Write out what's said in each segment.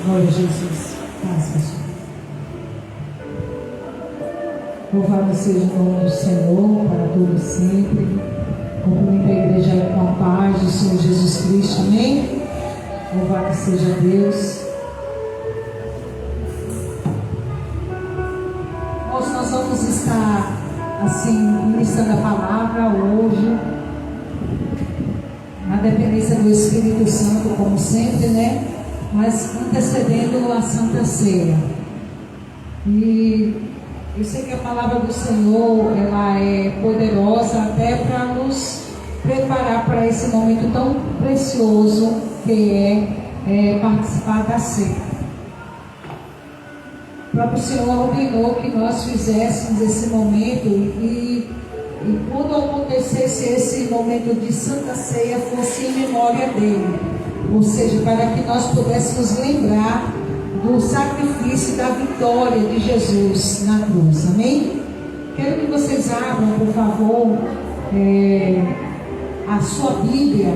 Glória a Jesus. Paz, pastor. Louvado seja o nome do Senhor para todo sempre. Cumprimento a igreja com a paz do Senhor Jesus Cristo. Amém? Louvado seja Deus. Nós vamos estar assim, ministrando a palavra hoje, na dependência do Espírito Santo, como sempre, né? Mas antecedendo a Santa Ceia. E eu sei que a palavra do Senhor, ela é poderosa até para nos preparar para esse momento tão precioso que é participar da ceia. O próprio Senhor ordenou que nós fizéssemos esse momento e quando acontecesse esse momento de Santa Ceia fosse em memória dele, ou seja, para que nós pudéssemos lembrar do sacrifício e da vitória de Jesus na cruz. Amém? Quero que vocês abram, por favor, a sua Bíblia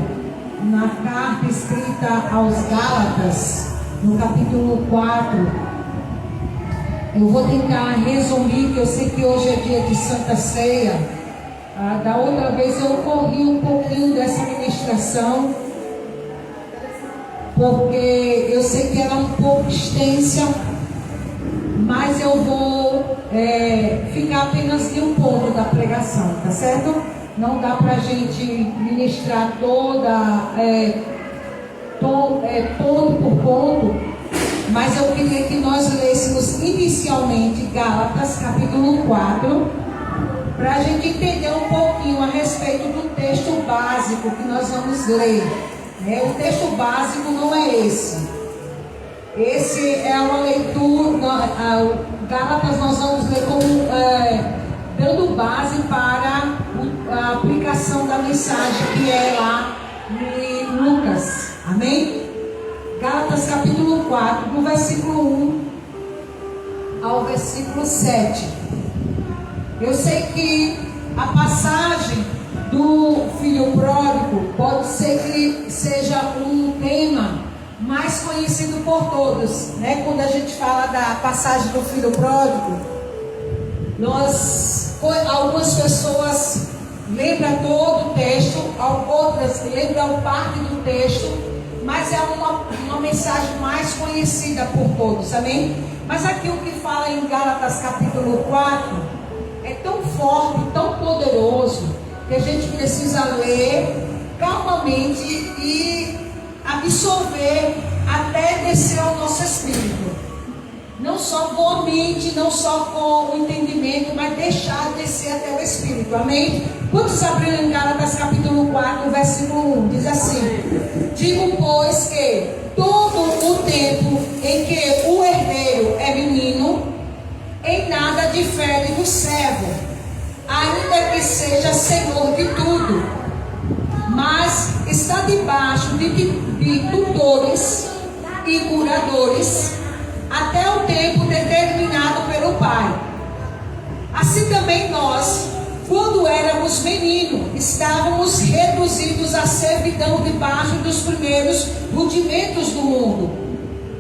na carta escrita aos Gálatas, no capítulo 4. Eu vou tentar resumir, que eu sei que hoje é dia de Santa Ceia. Da outra vez eu corri um pouquinho dessa ministração, porque eu sei que ela é um pouco extensa, mas eu vou ficar apenas em um ponto da pregação, tá certo? Não dá pra gente ministrar ponto por ponto. Mas eu queria que nós lêssemos inicialmente Gálatas capítulo 4, para a gente entender um pouquinho a respeito do texto básico que nós vamos ler. O texto básico não é esse. Esse é uma leitura, Gálatas nós vamos ler como dando base para a aplicação da mensagem que é lá em Lucas. Amém? Gálatas capítulo 4, do versículo 1 ao versículo 7. Eu sei que a passagem do filho pródigo pode ser que seja um tema mais conhecido por todos, né? Quando a gente fala da passagem do filho pródigo, algumas pessoas lembram todo o texto, outras lembram parte do texto, mas é uma mensagem mais conhecida por todos, amém? Mas aqui o que fala em Gálatas capítulo 4 é tão forte, tão poderoso, que a gente precisa ler calmamente e absorver até descer ao nosso espírito. Não só com a mente, não só com o entendimento, mas deixar descer até o espírito, amém? Quantos abriram em Gálatas capítulo 4, versículo 1? Diz assim: digo, pois, que todo o tempo em que o herdeiro é menino, em nada difere do servo, ainda que seja senhor de tudo, mas está debaixo de tutores e curadores, até o tempo determinado pelo Pai. Assim também nós, quando éramos meninos, estávamos reduzidos à servidão debaixo dos primeiros rudimentos do mundo.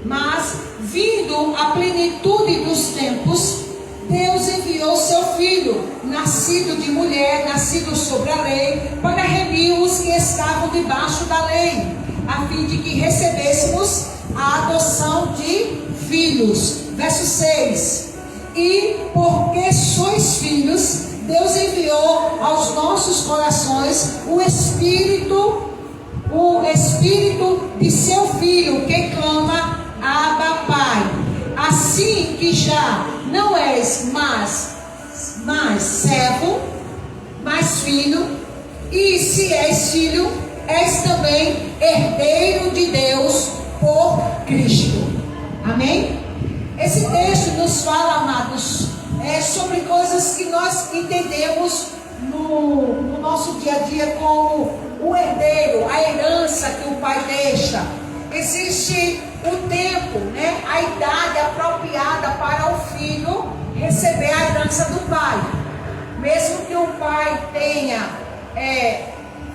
Mas, vindo a plenitude dos tempos, Deus enviou seu Filho, nascido de mulher, nascido sobre a lei, para remir os que estavam debaixo da lei, a fim de que recebêssemos a adoção de filhos. Verso 6: e porque sois filhos, Deus enviou aos nossos corações o Espírito de seu Filho, que clama: Abba, Pai. Assim que já não és mais servo, mas filho, e se és filho, és também herdeiro de Deus por Cristo. Amém? Esse texto nos fala, amados, sobre coisas que nós entendemos no nosso dia a dia como o herdeiro, a herança que o pai deixa. Existe o tempo, né? A idade apropriada para o filho receber a herança do pai. Mesmo que o pai tenha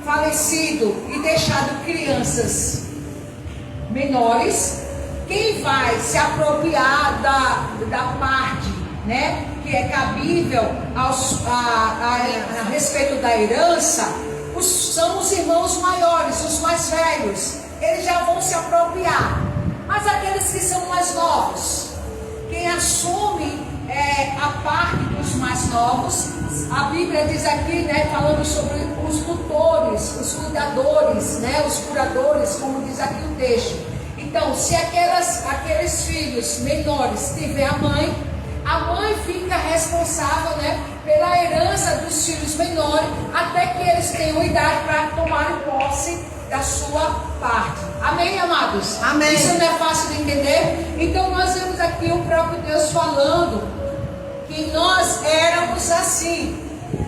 falecido e deixado crianças menores, quem vai se apropriar da parte, né, que é cabível a respeito da herança, são os irmãos maiores, os mais velhos. Eles já vão se apropriar. Mas aqueles que são mais novos, quem assume a parte dos mais novos, a Bíblia diz aqui, né, falando sobre os tutores, os cuidadores, né, os curadores, como diz aqui o texto. Então, se aqueles filhos menores tiver a mãe fica responsável, né, pela herança dos filhos menores, até que eles tenham idade para tomarem posse da sua parte. Amém, amados? Amém. Isso não é fácil de entender? Então nós vemos aqui o próprio Deus falando que nós éramos assim.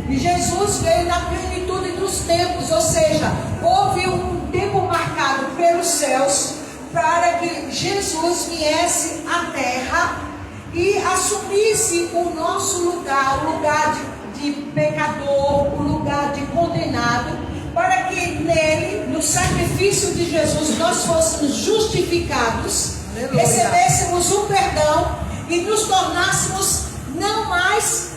E Jesus veio na plenitude dos tempos, ou seja, houve um tempo marcado pelos céus para que Jesus viesse à terra e assumisse o nosso lugar, o lugar de pecador, o lugar de condenado, para que nele, no sacrifício de Jesus, nós fôssemos justificados, aleluia, recebêssemos o perdão e nos tornássemos não mais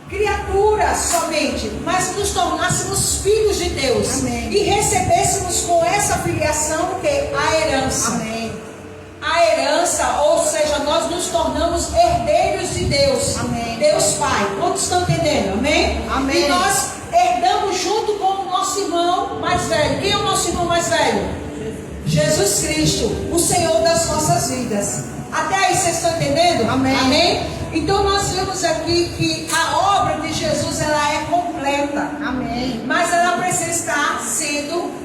criaturas somente, mas nos tornássemos filhos de Deus. Amém. E recebêssemos com essa filiação o que? A herança. Amém. A herança, ou seja, nós nos tornamos herdeiros de Deus. Amém. Deus Pai. Quantos estão entendendo? Amém? Amém. E nós herdamos junto com o nosso irmão mais velho. Quem é o nosso irmão mais velho? Jesus Cristo, o Senhor das nossas vidas. Até aí vocês estão entendendo? Amém. Amém? Então nós vemos aqui que a obra de Jesus, ela é completa. Amém. Mas ela precisa estar sendo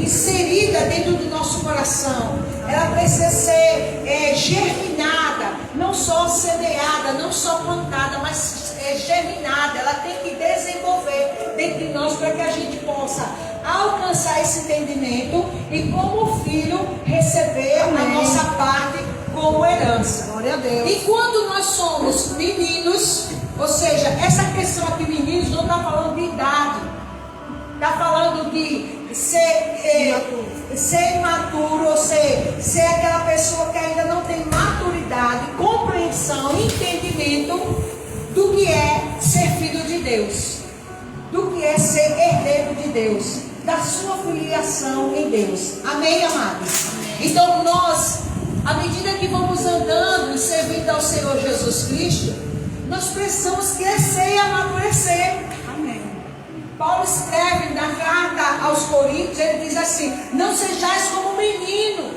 inserida dentro do nosso coração. Ela precisa ser germinada, não só semeada, não só plantada, mas germinada. Ela tem que desenvolver dentro de nós para que a gente possa alcançar esse entendimento e, como filho, receber a nossa parte como herança. Glória a Deus. E quando nós somos meninos, ou seja, essa questão aqui, meninos, não está falando de idade, está falando de ser imaturo, ou ser aquela pessoa que ainda não tem maturidade, compreensão, entendimento do que é ser filho de Deus, do que é ser herdeiro de Deus, da sua filiação em Deus. Amém, amados? Então nós, à medida que vamos andando e servindo ao Senhor Jesus Cristo, nós precisamos crescer e amadurecer. Amém. Paulo escreve na carta aos Coríntios, ele diz assim: não sejais como menino,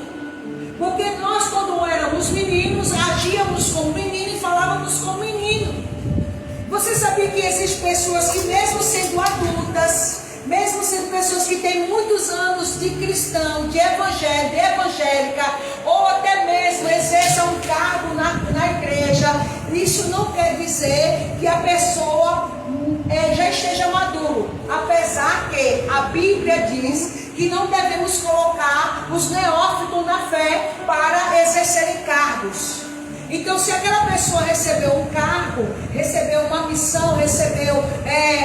porque nós, quando éramos meninos, agíamos como menino e falávamos como menino. Você sabia que existem pessoas que, mesmo sendo adultas, mesmo sendo pessoas que têm muitos anos de cristão, de evangelho, de evangélica, ou até mesmo exerçam um cargo na igreja, isso não quer dizer que a pessoa já esteja maduro, apesar que a Bíblia diz que não devemos colocar os neófitos na fé para exercerem cargos. Então, se aquela pessoa recebeu um cargo, recebeu uma missão, recebeu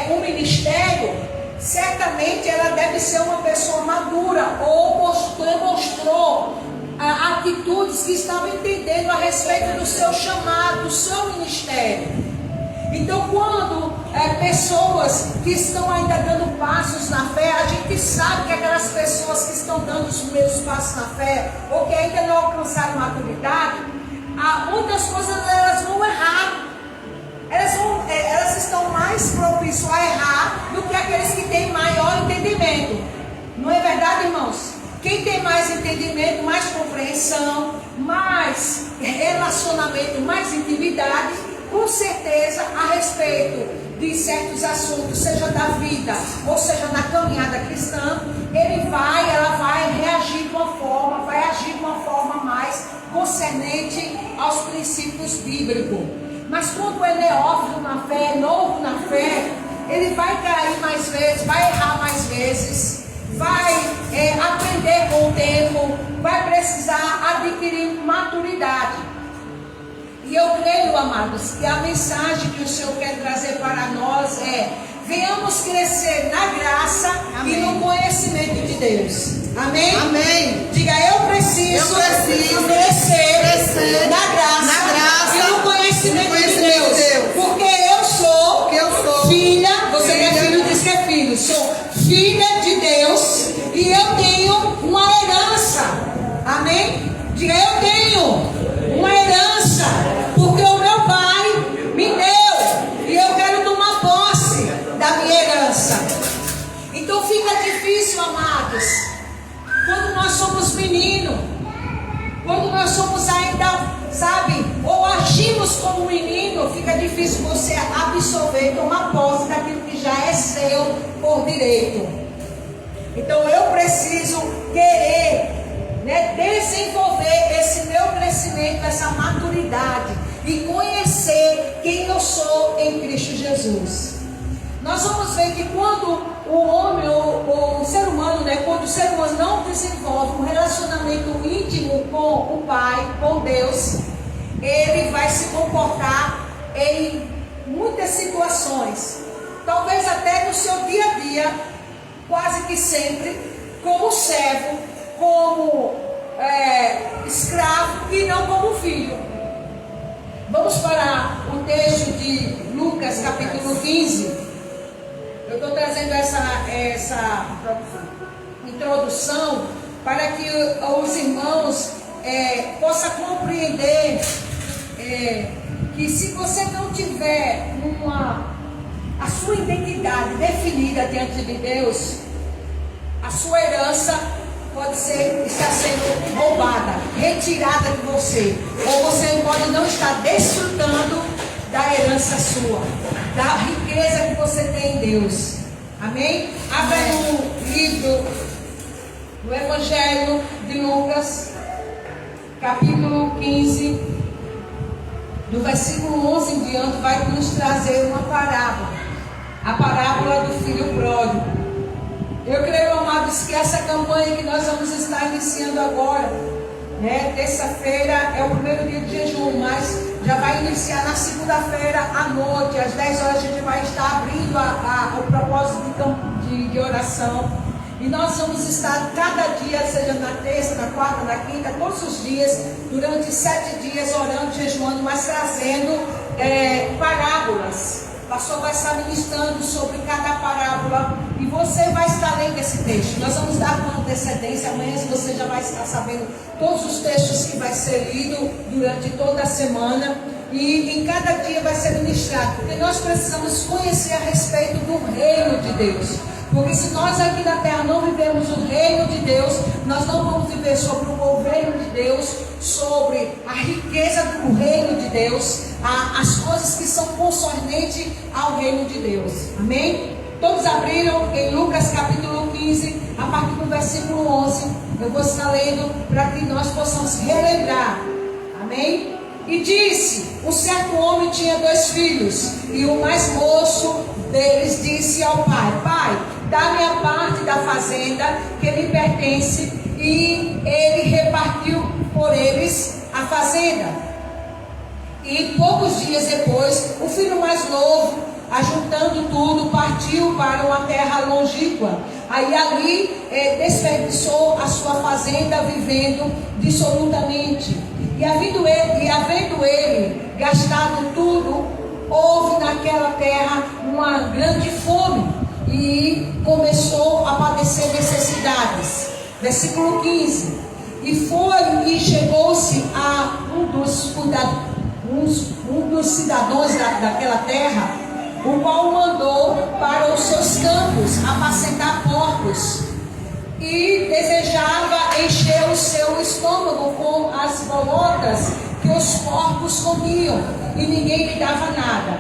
um ministério, certamente ela deve ser uma pessoa madura, ou demonstrou atitudes que estavam entendendo a respeito do seu chamado, do seu ministério. Então, quando pessoas que estão ainda dando passos na fé, a gente sabe que aquelas pessoas que estão dando os primeiros passos na fé, ou que ainda não alcançaram maturidade, muitas coisas elas vão errar. Elas estão mais propícias a errar do que aqueles que têm maior entendimento. Não é verdade, irmãos? Quem tem mais entendimento, mais compreensão, mais relacionamento, mais intimidade, com certeza, a respeito de certos assuntos, seja da vida ou seja na caminhada cristã, ela vai reagir de uma forma, vai agir de uma forma mais concernente aos princípios bíblicos. Mas quando é neófito na fé, novo na fé, ele vai cair mais vezes, vai errar mais vezes, vai aprender com o tempo, vai precisar adquirir maturidade. E eu creio, amados, que a mensagem que o Senhor quer trazer para nós é: venhamos crescer na graça, amém, e no conhecimento de Deus. Amém? Amém. Diga, eu preciso crescer na graça e no conhecimento de Deus. Porque eu sou filha, você que é filho, diz que é filho. Sou filha de Deus e eu tenho uma herança. Amém? Diga, eu tenho uma herança, porque o meu pai me deu e eu quero tomar posse da minha herança. Então fica difícil, amados, quando nós somos meninos, quando nós somos ainda, sabe, ou agimos como menino, fica difícil você absorver, tomar posse daquilo que já é seu por direito. Então eu preciso querer, desenvolver esse meu crescimento, essa maturidade e conhecer quem eu sou em Cristo Jesus. Nós vamos ver que quando o homem, o ser humano, quando o ser humano não desenvolve um relacionamento íntimo com o Pai, com Deus, ele vai se comportar em muitas situações, talvez até no seu dia a dia, quase que sempre, como servo, como escravo e não como filho. Vamos para o texto de Lucas, capítulo 15. Eu estou trazendo essa introdução para que os irmãos possam compreender que se você não tiver a sua identidade definida diante de Deus, a sua herança pode estar sendo roubada, retirada de você, ou você pode não estar desfrutando da herança sua, da riqueza que você tem em Deus. Amém? Abra no livro do Evangelho de Lucas, capítulo 15, do versículo 11 em diante, vai nos trazer uma parábola, a parábola do filho pródigo. Eu creio, amados, que essa campanha que nós vamos estar iniciando agora, terça-feira é o primeiro dia de jejum, mas já vai iniciar na segunda-feira à noite, às 10 horas a gente vai estar abrindo o propósito de oração. E nós vamos estar cada dia, seja na terça, na quarta, na quinta, todos os dias, durante 7 dias, orando, jejuando, mas trazendo parábolas. O pastor vai estar ministrando sobre cada parábola e você vai estar lendo esse texto. Nós vamos dar com antecedência, amanhã você já vai estar sabendo todos os textos que vai ser lido durante toda a semana. E em cada dia vai ser ministrado, porque nós precisamos conhecer a respeito do reino de Deus. Porque se nós aqui na terra não vivemos o reino de Deus, nós não vamos viver sobre o governo de Deus, sobre a riqueza do reino de Deus, as coisas que são concernentes ao reino de Deus. Amém? Todos abriram em Lucas capítulo 15, a partir do versículo 11. Eu vou estar lendo para que nós possamos relembrar. Amém? E disse: um certo homem tinha 2 filhos, e o mais moço deles disse ao pai: Pai, dá-me a parte da fazenda que me pertence. E ele repartiu por eles a fazenda. E poucos dias depois, o filho mais novo, ajuntando tudo, partiu para uma terra longínqua. Aí ali desperdiçou a sua fazenda, vivendo dissolutamente. E havendo ele gastado tudo, houve naquela terra uma grande fome e começou a padecer necessidades. Versículo 15. E foi e chegou-se a um dos cidadãos daquela terra, o qual mandou para os seus campos apacentar porcos, e desejava encher o seu estômago com as bolotas que os porcos comiam, e ninguém lhe dava nada.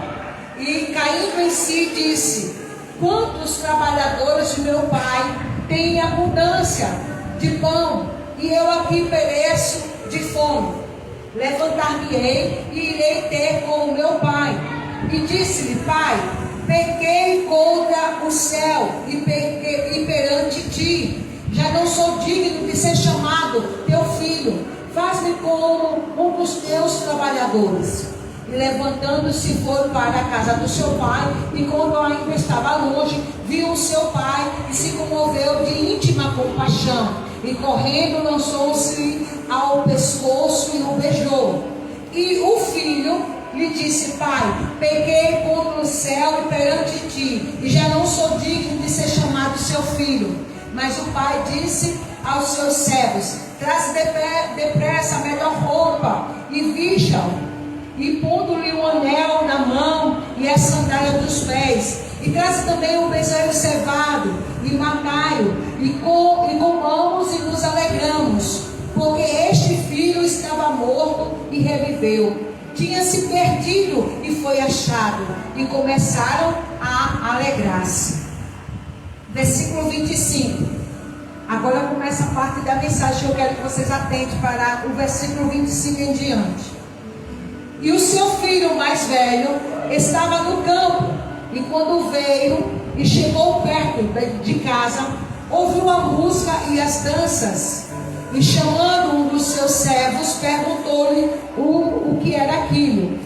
E caindo em si disse: quantos trabalhadores de meu pai têm abundância de pão, e eu aqui pereço de fome. Levantar-me-ei e irei ter com o meu pai. E disse-lhe: Pai, pequei contra o céu e perante ti. Já não sou digno de ser chamado teu filho. Faz-me como um dos teus trabalhadores. E levantando-se foram para a casa do seu pai, e quando ainda estava longe, viu o seu pai e se comoveu de íntima compaixão. E correndo lançou-se ao pescoço e o beijou. E o filho lhe disse: pai, pequei contra o céu e perante ti, e já não sou digno de ser chamado seu filho. Mas o pai disse aos seus servos: traze depressa a melhor roupa e vista-o, e pondo-lhe um anel na mão e a sandália dos pés, e traze também um bezerro cevado, e matai-o, e comamos e nos alegramos, porque este filho estava morto e reviveu, tinha se perdido e foi achado, e começaram a alegrar-se. Versículo 25. Agora começa a parte da mensagem que eu quero que vocês atentem para o versículo 25 em diante. E o seu filho mais velho estava no campo, e quando veio e chegou perto de casa, ouviu a música e as danças, e chamando um dos seus servos, perguntou-lhe o que era aquilo.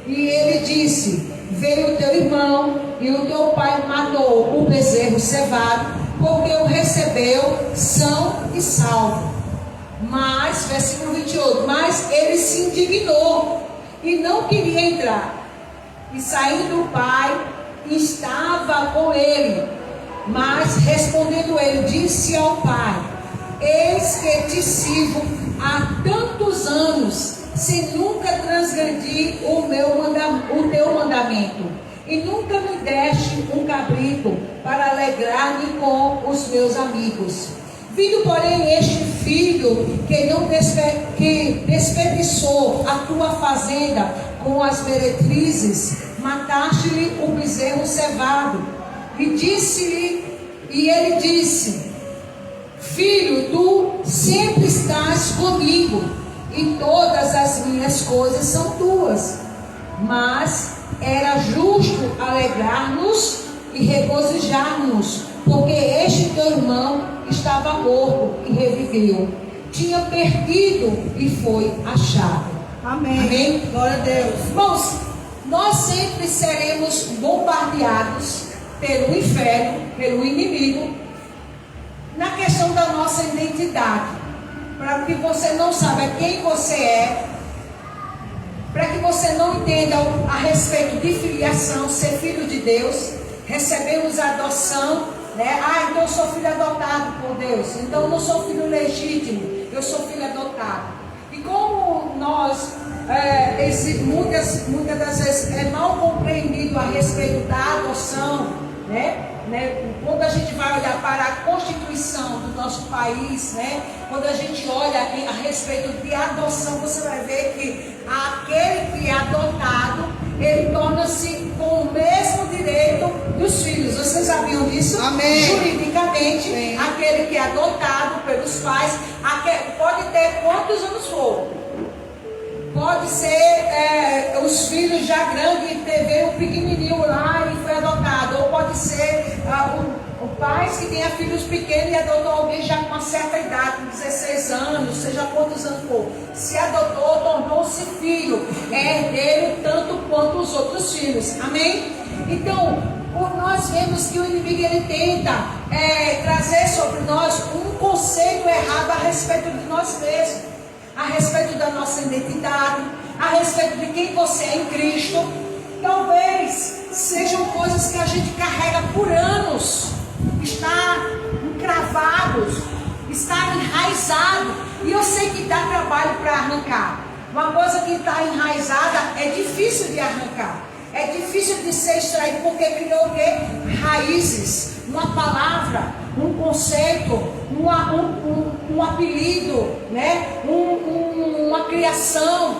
E ele disse: veio o teu irmão, e o teu pai matou o bezerro cevado, porque o recebeu são e salvo. Mas, versículo 28, mas ele se indignou e não queria entrar. E saindo o pai, estava com ele. Mas respondendo ele, disse ao pai: eis que te sirvo há tantos anos, se nunca transgredi o teu mandamento, e nunca me deste um cabrito para alegrar-me com os meus amigos. Vindo, porém, este filho que desperdiçou a tua fazenda com as meretrizes, mataste-lhe o bezerro cevado. E ele disse: filho, tu sempre estás comigo, e todas as minhas coisas são tuas. Mas era justo alegrar-nos e regozijar-nos, porque este teu irmão estava morto e reviveu, tinha perdido e foi achado. Amém. Amém? Glória a Deus. Irmãos, nós sempre seremos bombardeados pelo inferno, pelo inimigo, na questão da nossa identidade, para que você não saiba quem você é, para que você não entenda a respeito de filiação, ser filho de Deus. Recebemos a adoção, né? Então eu sou filho adotado por Deus, então eu não sou filho legítimo, eu sou filho adotado. E como nós, muitas das vezes é mal compreendido a respeito da adoção, né? Quando a gente vai olhar para a Constituição do nosso país, né? Quando a gente olha a respeito de adoção, você vai ver que aquele que é adotado, ele torna-se com o mesmo direito dos filhos. Vocês sabiam disso? Amém. Juridicamente, Amém. aquele que é adotado pelos pais, pode ter quantos anos for. Pode ser os filhos já grandes, veio um pequenininho lá e foi adotado. Ou pode ser o pais que tenha filhos pequenos e adotou alguém já com uma certa idade, com 16 anos, seja quantos anos for. Se adotou, tornou-se filho, é herdeiro tanto quanto os outros filhos. Amém? Então, nós vemos que o inimigo ele tenta trazer sobre nós um conceito errado a respeito de nós mesmos, a respeito da nossa identidade, a respeito de quem você é em Cristo. Talvez sejam coisas que a gente carrega por anos, está encravados, está enraizado, e eu sei que dá trabalho para arrancar. Uma coisa que está enraizada é difícil de arrancar, é difícil de ser extraído, porque criou o quê? Raízes, uma palavra, um conceito, um apelido, né? Uma criação,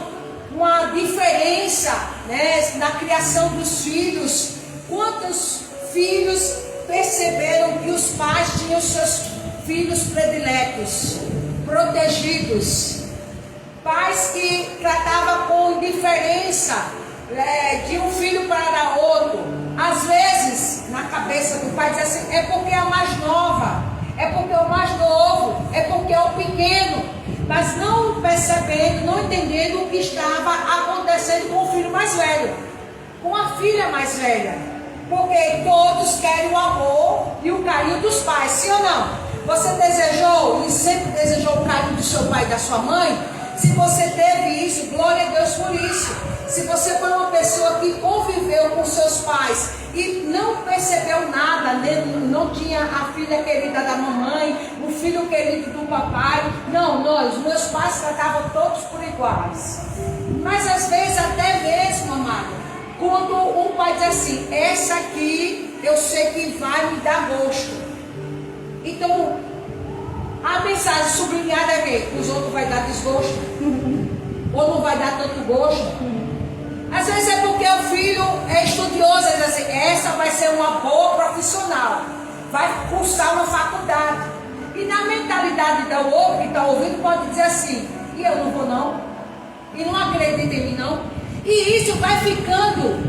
uma diferença, né? Na criação dos filhos. Quantos filhos perceberam que os pais tinham seus filhos prediletos, protegidos? Pais que tratavam com indiferença de um filho para outro. Às vezes, na cabeça do pai, diz assim: é porque é a mais nova, é porque é o mais novo, é porque é o pequeno. mas não percebendo, não entendendo o que estava acontecendo com o filho mais velho, com a filha mais velha. Porque todos querem o amor e o carinho dos pais, sim ou não? Você desejou e sempre desejou o carinho do seu pai e da sua mãe? Se você teve isso, glória a Deus por isso. Se você foi uma pessoa que conviveu com seus pais e não percebeu nada, não tinha a filha querida da mamãe, o filho querido do papai, não, meus pais tratavam todos por iguais. Mas às vezes até mesmo, amado, quando um pai diz assim, essa aqui eu sei que vai me dar gosto. Então, a mensagem sublinhada é que os outros vai dar desgosto, ou não vai dar tanto gosto. Às vezes é porque o filho é estudioso, ele diz assim, essa vai ser uma boa profissional, vai cursar uma faculdade. E na mentalidade do outro que está ouvindo pode dizer assim, e eu não vou não, e não acredita em mim não. E isso vai ficando,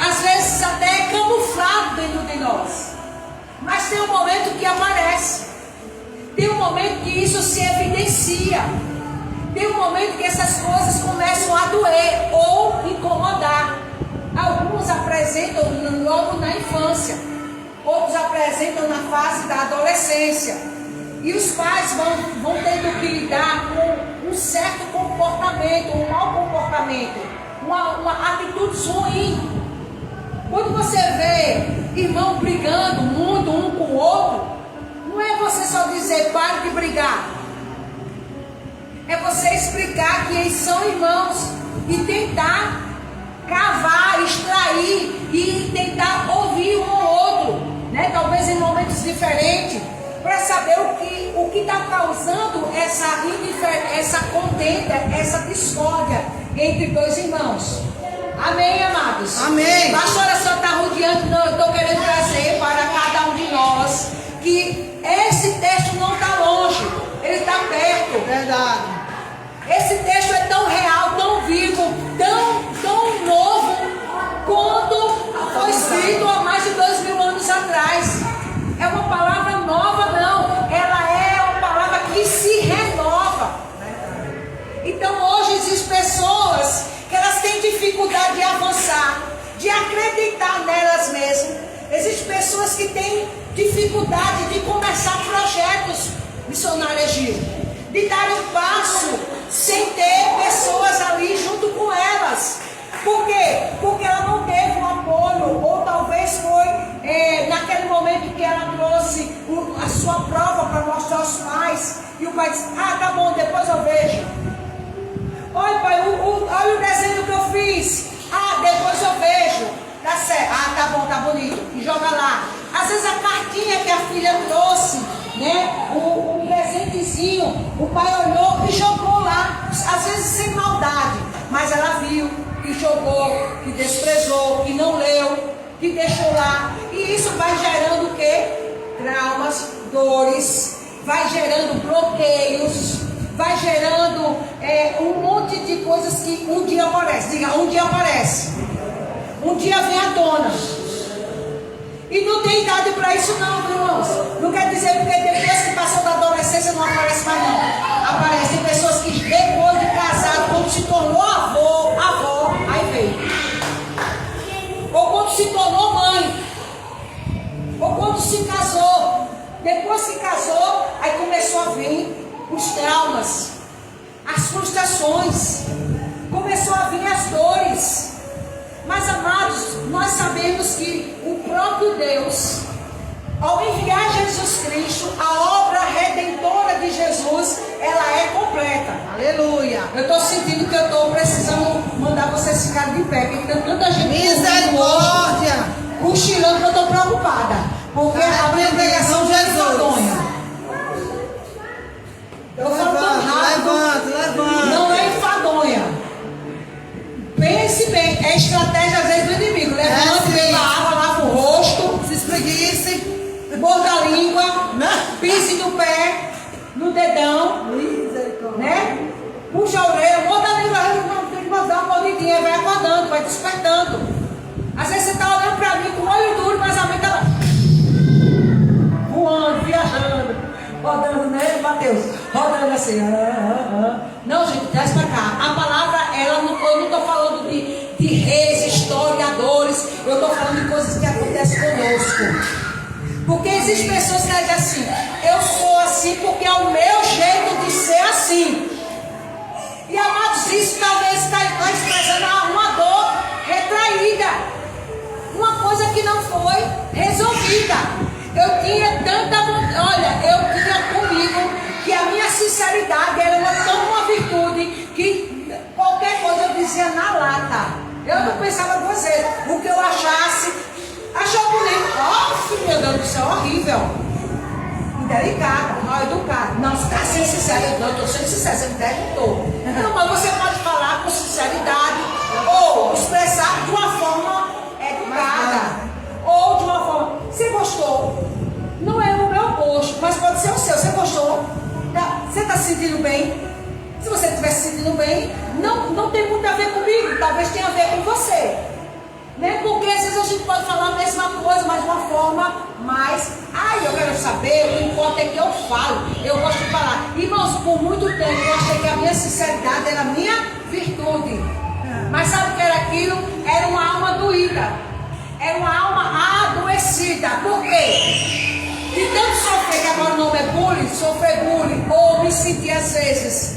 às vezes até camuflado dentro de nós. Mas tem um momento que aparece, tem um momento que isso se evidencia. Tem um momento que essas coisas começam a doer ou incomodar. Alguns apresentam logo na infância, outros apresentam na fase da adolescência. E os pais vão tendo que lidar com um certo comportamento, um mau comportamento, uma atitude ruim. Quando você vê irmão brigando muito um com o outro, não é você só dizer pare de brigar. É você explicar que eles são irmãos e tentar cavar, extrair e tentar ouvir um ao outro, né? Talvez em momentos diferentes, para saber o que está causando essa contenda, essa discórdia entre dois irmãos. Amém, amados? Amém. Pastora, só está rodeando, não, eu estou querendo trazer para cada um de nós que esse texto não está longe, ele está perto. Verdade. Esse texto é tão real, tão vivo, tão novo, quanto foi escrito há mais de 2000 anos atrás. É uma palavra nova, não. Ela é uma palavra que se renova. Então hoje existem pessoas que elas têm dificuldade de avançar, de acreditar nelas mesmas. Existem pessoas que têm dificuldade de começar projetos missionários, de dar um passo sem ter pessoas ali junto com elas. Por quê? Porque ela não teve um apoio, ou talvez foi naquele momento que ela trouxe a sua prova para mostrar aos pais, e o pai disse, tá bom, depois eu vejo. Olha pai, olha o desenho que eu fiz, depois eu vejo. Tá certo, tá bom, tá bonito, e joga lá. Às vezes a cartinha que a filha trouxe, né, o presentezinho, o pai olhou e jogou lá, às vezes sem maldade, mas ela viu que jogou, que desprezou, que não leu, que deixou lá, e isso vai gerando o quê? Traumas, dores, vai gerando bloqueios, vai gerando um monte de coisas que um dia aparece. Diga, um dia aparece, um dia vem à tona. E não tem idade para isso não, irmãos. Não quer dizer porque depois que passou da adolescência não aparece mais não. Aparecem pessoas que depois de casado, quando se tornou avó, aí veio. Ou quando se tornou mãe. Ou quando se casou. Depois que casou, aí começou a vir os traumas, as frustrações. Começou a vir as dores. Mas amados, nós sabemos que o próprio Deus, ao enviar Jesus Cristo, a obra redentora de Jesus, ela é completa. Aleluia. Eu estou sentindo que eu estou precisando mandar vocês ficarem de pé, porque tem tanta gente misericórdia, cochilando, que eu estou preocupada, porque a minha pregação já é enfadonha. Eu falo tão rápido, levanta. Não é enfadonha. Pense bem, é estratégia às vezes do inimigo. Levante, beba água, lava o rosto, se espreguice, morda a língua, pise no pé, no dedão, né? Puxa a orelha, morda a língua, tem que mandar uma mordidinha, vai acordando, vai despertando. Às vezes você está olhando para mim com o olho duro, mas a mente está voando, viajando. rodando, né, Mateus? Rodando assim. Não, gente, traz pra cá. A palavra, eu não estou falando de reis, historiadores. Eu estou falando de coisas que acontecem conosco. Porque existem pessoas que dizem assim: eu sou assim porque é o meu jeito de ser assim. E amados, isso talvez está expressando uma dor retraída, uma coisa que não foi resolvida. Eu tinha tanta vontade, olha, eu tinha comigo que a minha sinceridade era uma virtude que qualquer coisa eu dizia na lata. Eu não pensava duas vezes. O que eu achasse, achou bonito. Oh, meu Deus do céu, horrível. Indelicada, mal educada. Não, você está sendo sincera. Não, eu estou sendo sincera, você me perguntou. Não, mas você pode falar com sinceridade ou expressar de uma forma educada. Ou de uma forma. Você gostou? Não é o meu gosto, mas pode ser o seu. Você gostou? Você está se sentindo bem? Se você estiver se sentindo bem, não tem muito a ver comigo. Talvez tenha a ver com você. Né? Porque às vezes a gente pode falar a mesma coisa, mas de uma forma mais. Eu quero saber, o que importa é que eu falo. Eu gosto de falar. Irmãos, por muito tempo eu achei que a minha sinceridade era a minha virtude. Mas sabe o que era aquilo? Era uma alma doída. Era uma alma adoecida. Por quê? De tanto sofrer, que agora o nome é bullying, sofrer bullying, ou me sentir às vezes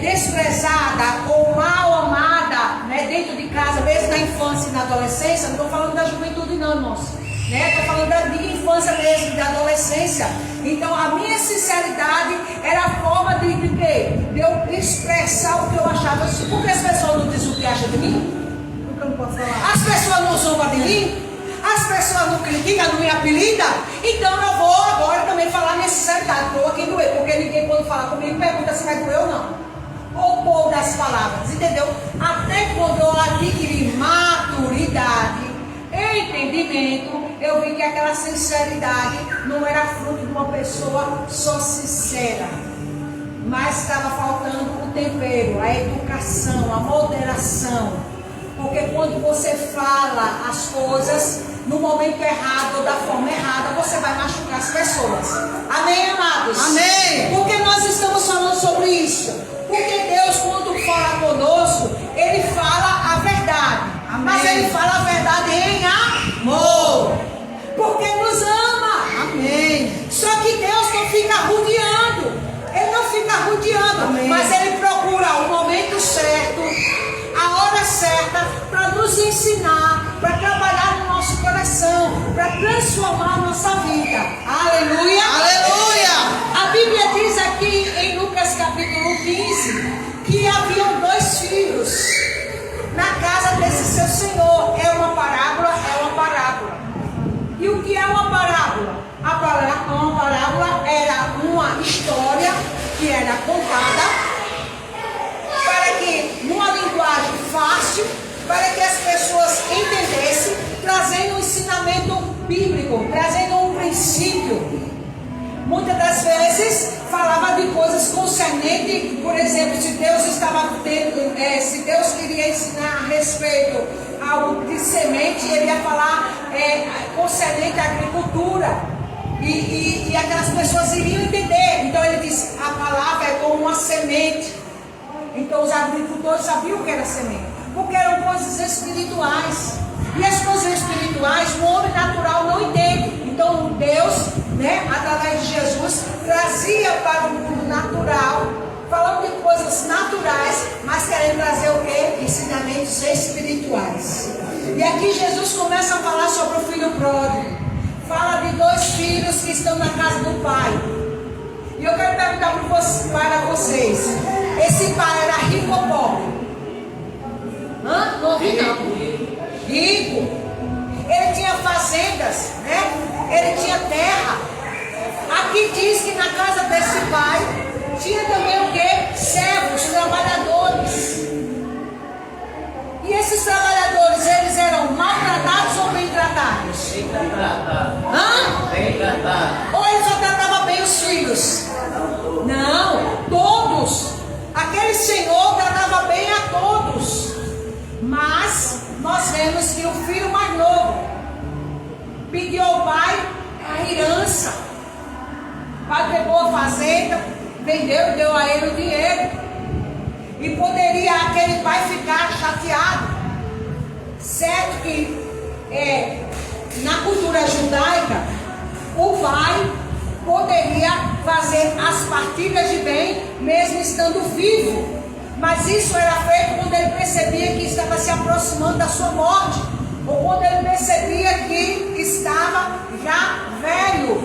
desprezada ou mal amada, né, dentro de casa, mesmo na infância e na adolescência. Não estou falando da juventude não, irmãos, né? Estou falando da infância mesmo, da adolescência. Então a minha sinceridade era a forma de quê? De eu expressar o que eu achava. Porque as pessoas não dizem o que acham de mim? Porque eu não posso falar. As pessoas não zombam de mim? As pessoas não criticam, não me apelidam? Então eu vou agora também falar minha sinceridade. Estou aqui doer, porque ninguém quando fala comigo pergunta se vai doer ou não. Ou pôr das palavras, entendeu? Até quando eu adquiri maturidade, entendimento, eu vi que aquela sinceridade não era fruto de uma pessoa só sincera, mas estava faltando o tempero, a educação, a moderação. Porque quando você fala as coisas no momento errado ou da forma errada, você vai machucar as pessoas. Amém, amados? Amém. Porque nós estamos falando sobre isso. Porque Deus, quando fala conosco, Ele fala a verdade. Amém. Mas Ele fala a verdade em amor. Porque nos ama. Amém. Só que Deus não fica rodeando. Ele não fica rodeando. Amém. Mas Ele procura o momento certo, a hora certa, para nos ensinar, para trabalhar no nosso coração, para transformar a nossa vida. Aleluia! Aleluia! A Bíblia diz aqui em Lucas capítulo 15 que haviam 2 filhos na casa desse seu senhor. É uma parábola? É uma parábola. E o que é uma parábola? Uma parábola era uma história que era contada para que, numa linguagem fácil, para que as pessoas entendessem, trazendo um ensinamento bíblico, trazendo um princípio. Muitas das vezes falava de coisas concernentes, por exemplo, se Deus queria ensinar a respeito algo de semente, ele ia falar concernente à agricultura. E aquelas pessoas iriam entender. Então ele disse: a palavra é como uma semente. Então os agricultores sabiam o que era semente, porque eram coisas espirituais. E as coisas espirituais o homem natural não entende. Então Deus, através de Jesus, trazia para o mundo natural, falando de coisas naturais, mas querendo trazer o quê? Ensinamentos espirituais. E aqui Jesus começa a falar sobre o filho pródigo. Fala de 2 filhos que estão na casa do pai. E eu quero perguntar para vocês: esse pai era rico ou pobre? Não ouvi não. Rico. Ele tinha fazendas, ele tinha terra. Aqui diz que na casa desse pai tinha também o quê? Servos, trabalhadores. E esses trabalhadores, eles eram maltratados ou bem tratados? Bem tratado. Bem tratado. Ou ele só tratava bem os filhos? Não, todos. Aquele senhor tratava bem a todos. Mas nós vemos que o filho mais novo pediu ao pai a herança. O pai pegou a fazenda, vendeu e deu a ele o dinheiro. E poderia aquele pai ficar chateado. Certo que na cultura judaica, o pai poderia fazer as partilhas de bem mesmo estando vivo. Mas isso era feito quando ele percebia que estava se aproximando da sua morte, ou quando ele percebia que estava já velho.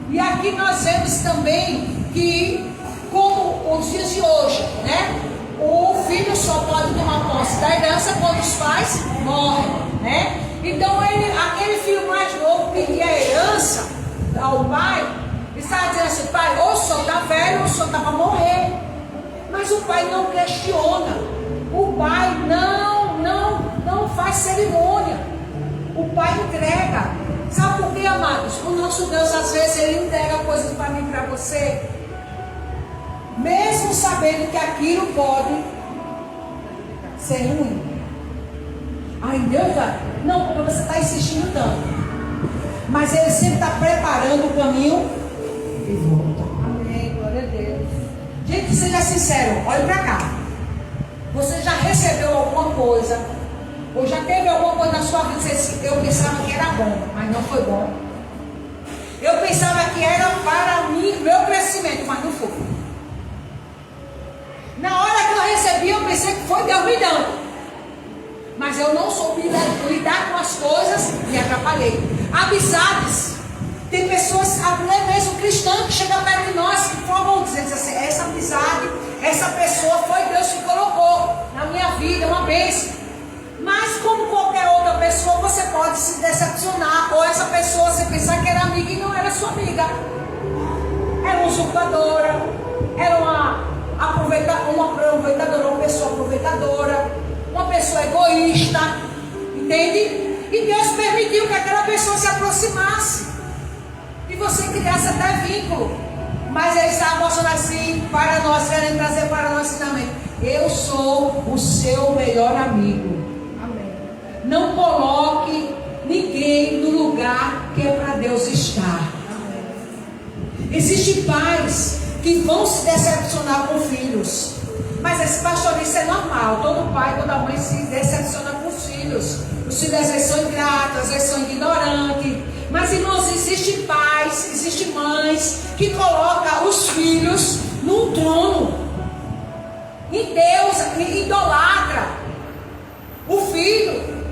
E aqui nós vemos também que, como os dias de hoje, né? O filho só pode tomar posse da herança quando os pais morrem, né? Então aquele filho mais novo pedia a herança ao pai, e estava dizendo assim: pai, ou o senhor está velho ou o senhor está para morrer. Mas o pai não questiona, o pai não faz cerimônia, o pai entrega. Sabe por quê, amados? O nosso Deus, às vezes, ele entrega coisas para mim e para você, mesmo sabendo que aquilo pode ser ruim. Ai, Deus, não, porque você está insistindo tanto. Mas ele sempre está preparando o caminho de volta. Amém, glória a Deus. Gente, seja sincero, olhe para cá. Você já recebeu alguma coisa, ou já teve alguma coisa na sua vida que você, eu pensava que era bom, mas não foi bom. Eu pensava que era para mim, meu crescimento, mas não foi. Na hora que eu recebi, eu pensei que foi Deus me dando. Mas eu não soube lidar com as coisas e me atrapalhei. Amizades. Tem pessoas, até mesmo cristãs, que chegam perto de nós que formam dizendo assim: essa amizade, essa pessoa foi Deus que colocou na minha vida, uma bênção. Mas como qualquer outra pessoa, você pode se decepcionar. Ou essa pessoa, você pensar que era amiga e não era sua amiga. Era uma usurpadora, era uma aproveitadora, uma pessoa aproveitadora, uma pessoa egoísta, entende? E Deus permitiu que aquela pessoa se aproximasse e você criasse até vínculo. Mas ele estava mostrando assim para nós, querendo trazer para nós ensinamento: eu sou o seu melhor amigo. Amém. Não coloque ninguém no lugar que é para Deus estar. Amém. Existem pais que vão se decepcionar com filhos. Mas esse pastor, isso é normal. Todo pai, toda mãe se decepciona com os filhos. Os filhos às vezes são ingratos, às vezes são ignorantes. Mas, irmãos, existem pais, existem mães que colocam os filhos num trono. E Deus idolatra o filho.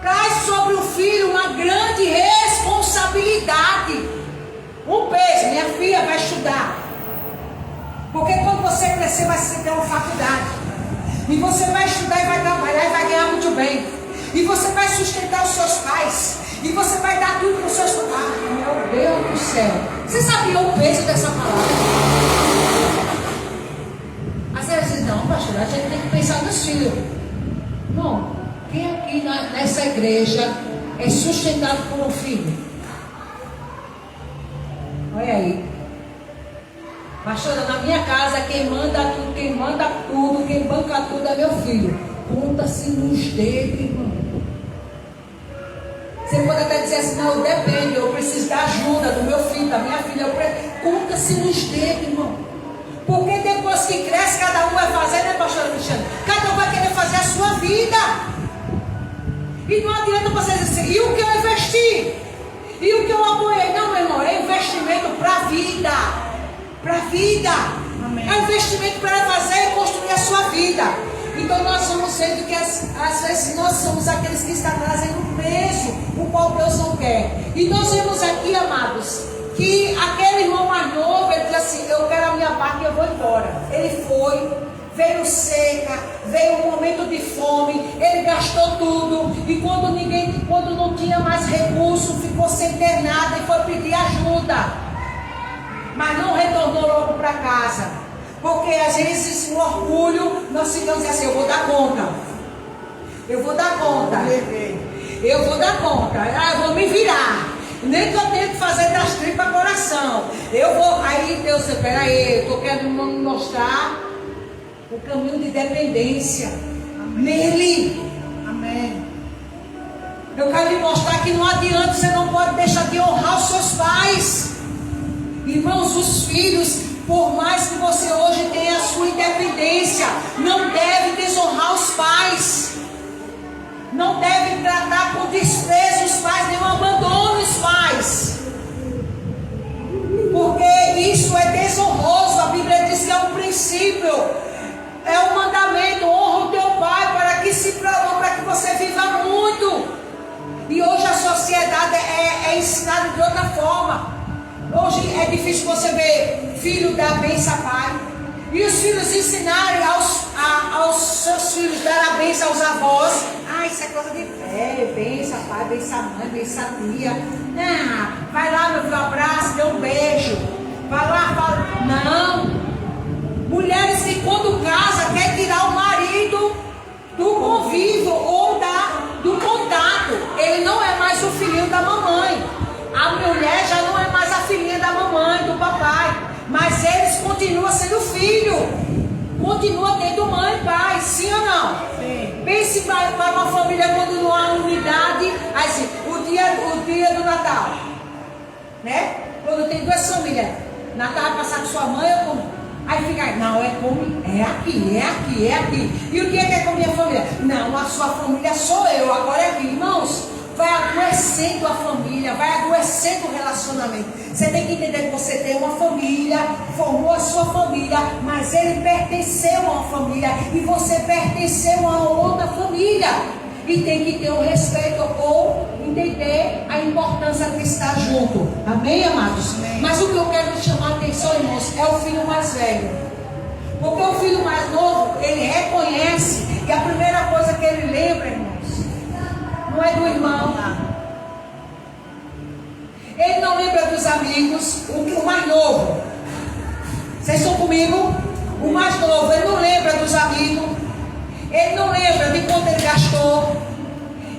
Traz sobre o filho uma grande responsabilidade. Um peso: minha filha vai estudar. Porque quando você crescer, vai ter uma faculdade. E você vai estudar e vai trabalhar e vai ganhar muito bem. E você vai sustentar os seus pais. E você vai dar tudo para os seus pais. Ah, meu Deus do céu. Você sabia o peso dessa palavra? Às vezes, não, pastor, a gente tem que pensar nos filhos. Não. Quem aqui nessa igreja é sustentado por um filho? Olha aí. Pastora, na minha casa, quem manda tudo, quem banca tudo é meu filho. Conta-se nos dedos, irmão. Você pode até dizer assim: não, depende, eu preciso da ajuda do meu filho, da minha filha. Conta-se nos dedos, irmão. Porque depois que cresce, cada um vai fazer, né, pastora Cristiana? Cada um vai querer fazer a sua vida. E não adianta você dizer assim: e o que eu investi? E o que eu apoiei? Não, meu irmão, é investimento para a vida. Para a vida. Amém. É um investimento para fazer e construir a sua vida. Então nós vamos vendo que às vezes nós somos aqueles que estão trazendo peso, o qual Deus não quer. E nós vemos aqui, amados, que aquele irmão mais novo, ele disse assim: eu quero a minha parte e eu vou embora. Ele foi, veio seca, veio um momento de fome, ele gastou tudo. E quando não tinha mais recurso, ficou sem ter nada e foi pedir ajuda. Mas não retornou logo para casa. Porque às vezes no orgulho nós ficamos assim: eu vou dar conta. Eu vou dar conta. Eu vou dar conta. Eu vou me virar. Nem que eu tenha que fazer das tripas coração. Eu vou. Aí Deus, espera aí, eu estou querendo mostrar o caminho de dependência. Amém. Nele. Amém. Eu quero lhe mostrar que não adianta, você não pode deixar de honrar os seus pais. Irmãos, os filhos, por mais que você hoje tenha a sua independência, não deve desonrar os pais. Não deve tratar com desprezo os pais, nem abandone os pais. Porque isso é desonroso. A Bíblia diz que é um princípio, é um mandamento. Honra o teu pai para que você viva muito. E hoje a sociedade é ensinada de outra forma. Hoje é difícil você ver filho dar bênção a pai. E os filhos ensinarem aos seus filhos dar a bênção aos avós. Isso é coisa de velho. Bênção a pai, bênção a mãe, bênção a tia. Vai lá, meu filho, abraço, dê um beijo. Vai lá, fala. Não. Mulheres que quando casa quer tirar o marido do convívio ou do contato. Ele não é mais o filhinho da mamãe. A mulher já não é mais a filhinha da mamãe, do papai. Mas eles continuam sendo filho. Continua tendo mãe e pai, sim ou não? Sim. Pense para uma família quando não há unidade. Assim, o dia do Natal, né? Quando tem duas famílias, Natal vai passar com sua mãe ou com... Aí fica, não, é aqui. E o que é com a minha família? Não, a sua família sou eu, agora é aqui. Irmãos, vai adoecendo a família, vai adoecendo o relacionamento. Você tem que entender que você tem uma família, formou a sua família, mas ele pertenceu a uma família e você pertenceu a outra família. E tem que ter o respeito ou entender a importância de estar junto. Amém, amados? Amém. Mas o que eu quero chamar a atenção, irmãos, é o filho mais velho. Porque o filho mais novo, ele reconhece, e a primeira coisa que ele lembra, irmãos, não é do irmão. Ele não lembra dos amigos, o mais novo. Vocês estão comigo? O mais novo, ele não lembra dos amigos. Ele não lembra de quanto ele gastou.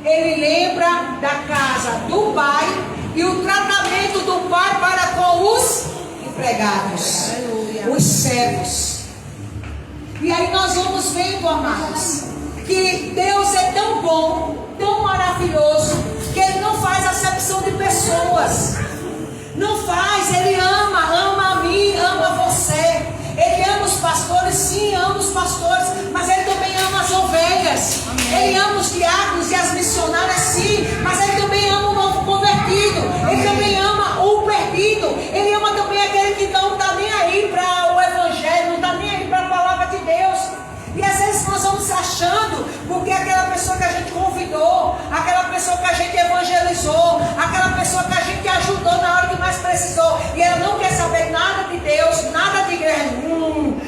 Ele lembra da casa do pai e o tratamento do pai para com os empregados. Aleluia. Os servos. E aí nós vamos vendo, amados, que Deus é tão bom, tão maravilhoso, que Ele não faz acepção de pessoas. Não faz, Ele ama a mim, ama você. Ele ama os pastores, sim, ama os pastores, mas Ele também ama as ovelhas. Amém. Ele ama os diáconos e as missionárias, sim, mas Ele também ama o novo convertido. Amém. Ele também ama o perdido. Ele ama também aquele que não está nem aí para o evangelho, não está nem aí para a palavra de Deus. E às vezes nós vamos achando, porque aquela pessoa que a gente convidou, aquela pessoa que a gente evangelizou, aquela pessoa que a gente ajudou na hora que mais precisou, e ela não quer saber nada de Deus, nada de igreja,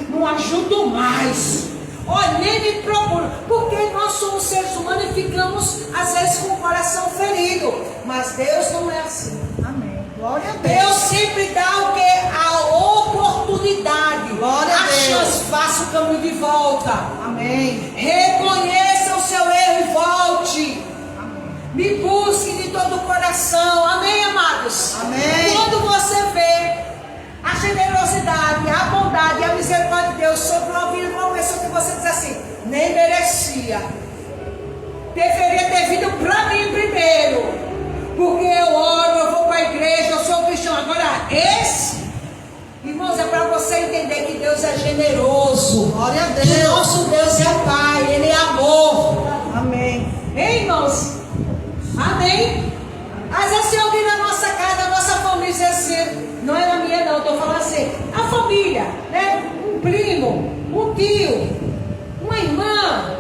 não ajudo mais. Olha, nem me procura, porque nós somos seres humanos e ficamos às vezes com o coração ferido, mas Deus não é assim. Amém. Glória a Deus. Deus sempre dá o que? A oportunidade. Glória a Deus. Chance, faça o caminho de volta. Amém. Reconheça o seu erro e volte. Amém. Me busque de todo o coração. Amém, amados? Amém. Quando você vê a generosidade, a bondade e a misericórdia de Deus sobre uma vida de uma pessoa que você diz assim, nem merecia, deveria ter vindo para mim primeiro. Porque eu oro, eu vou para a igreja, eu sou cristão. Agora, esse, irmãos, é para você entender que Deus é generoso. Glória a Deus. Que nosso Deus é Pai, Ele é amor. Amém. Hein, irmãos? Amém? Às vezes tem alguém na nossa casa, na nossa família, diz assim, não é na minha não, eu estou falando assim, a família, né? Um primo, um tio, uma irmã,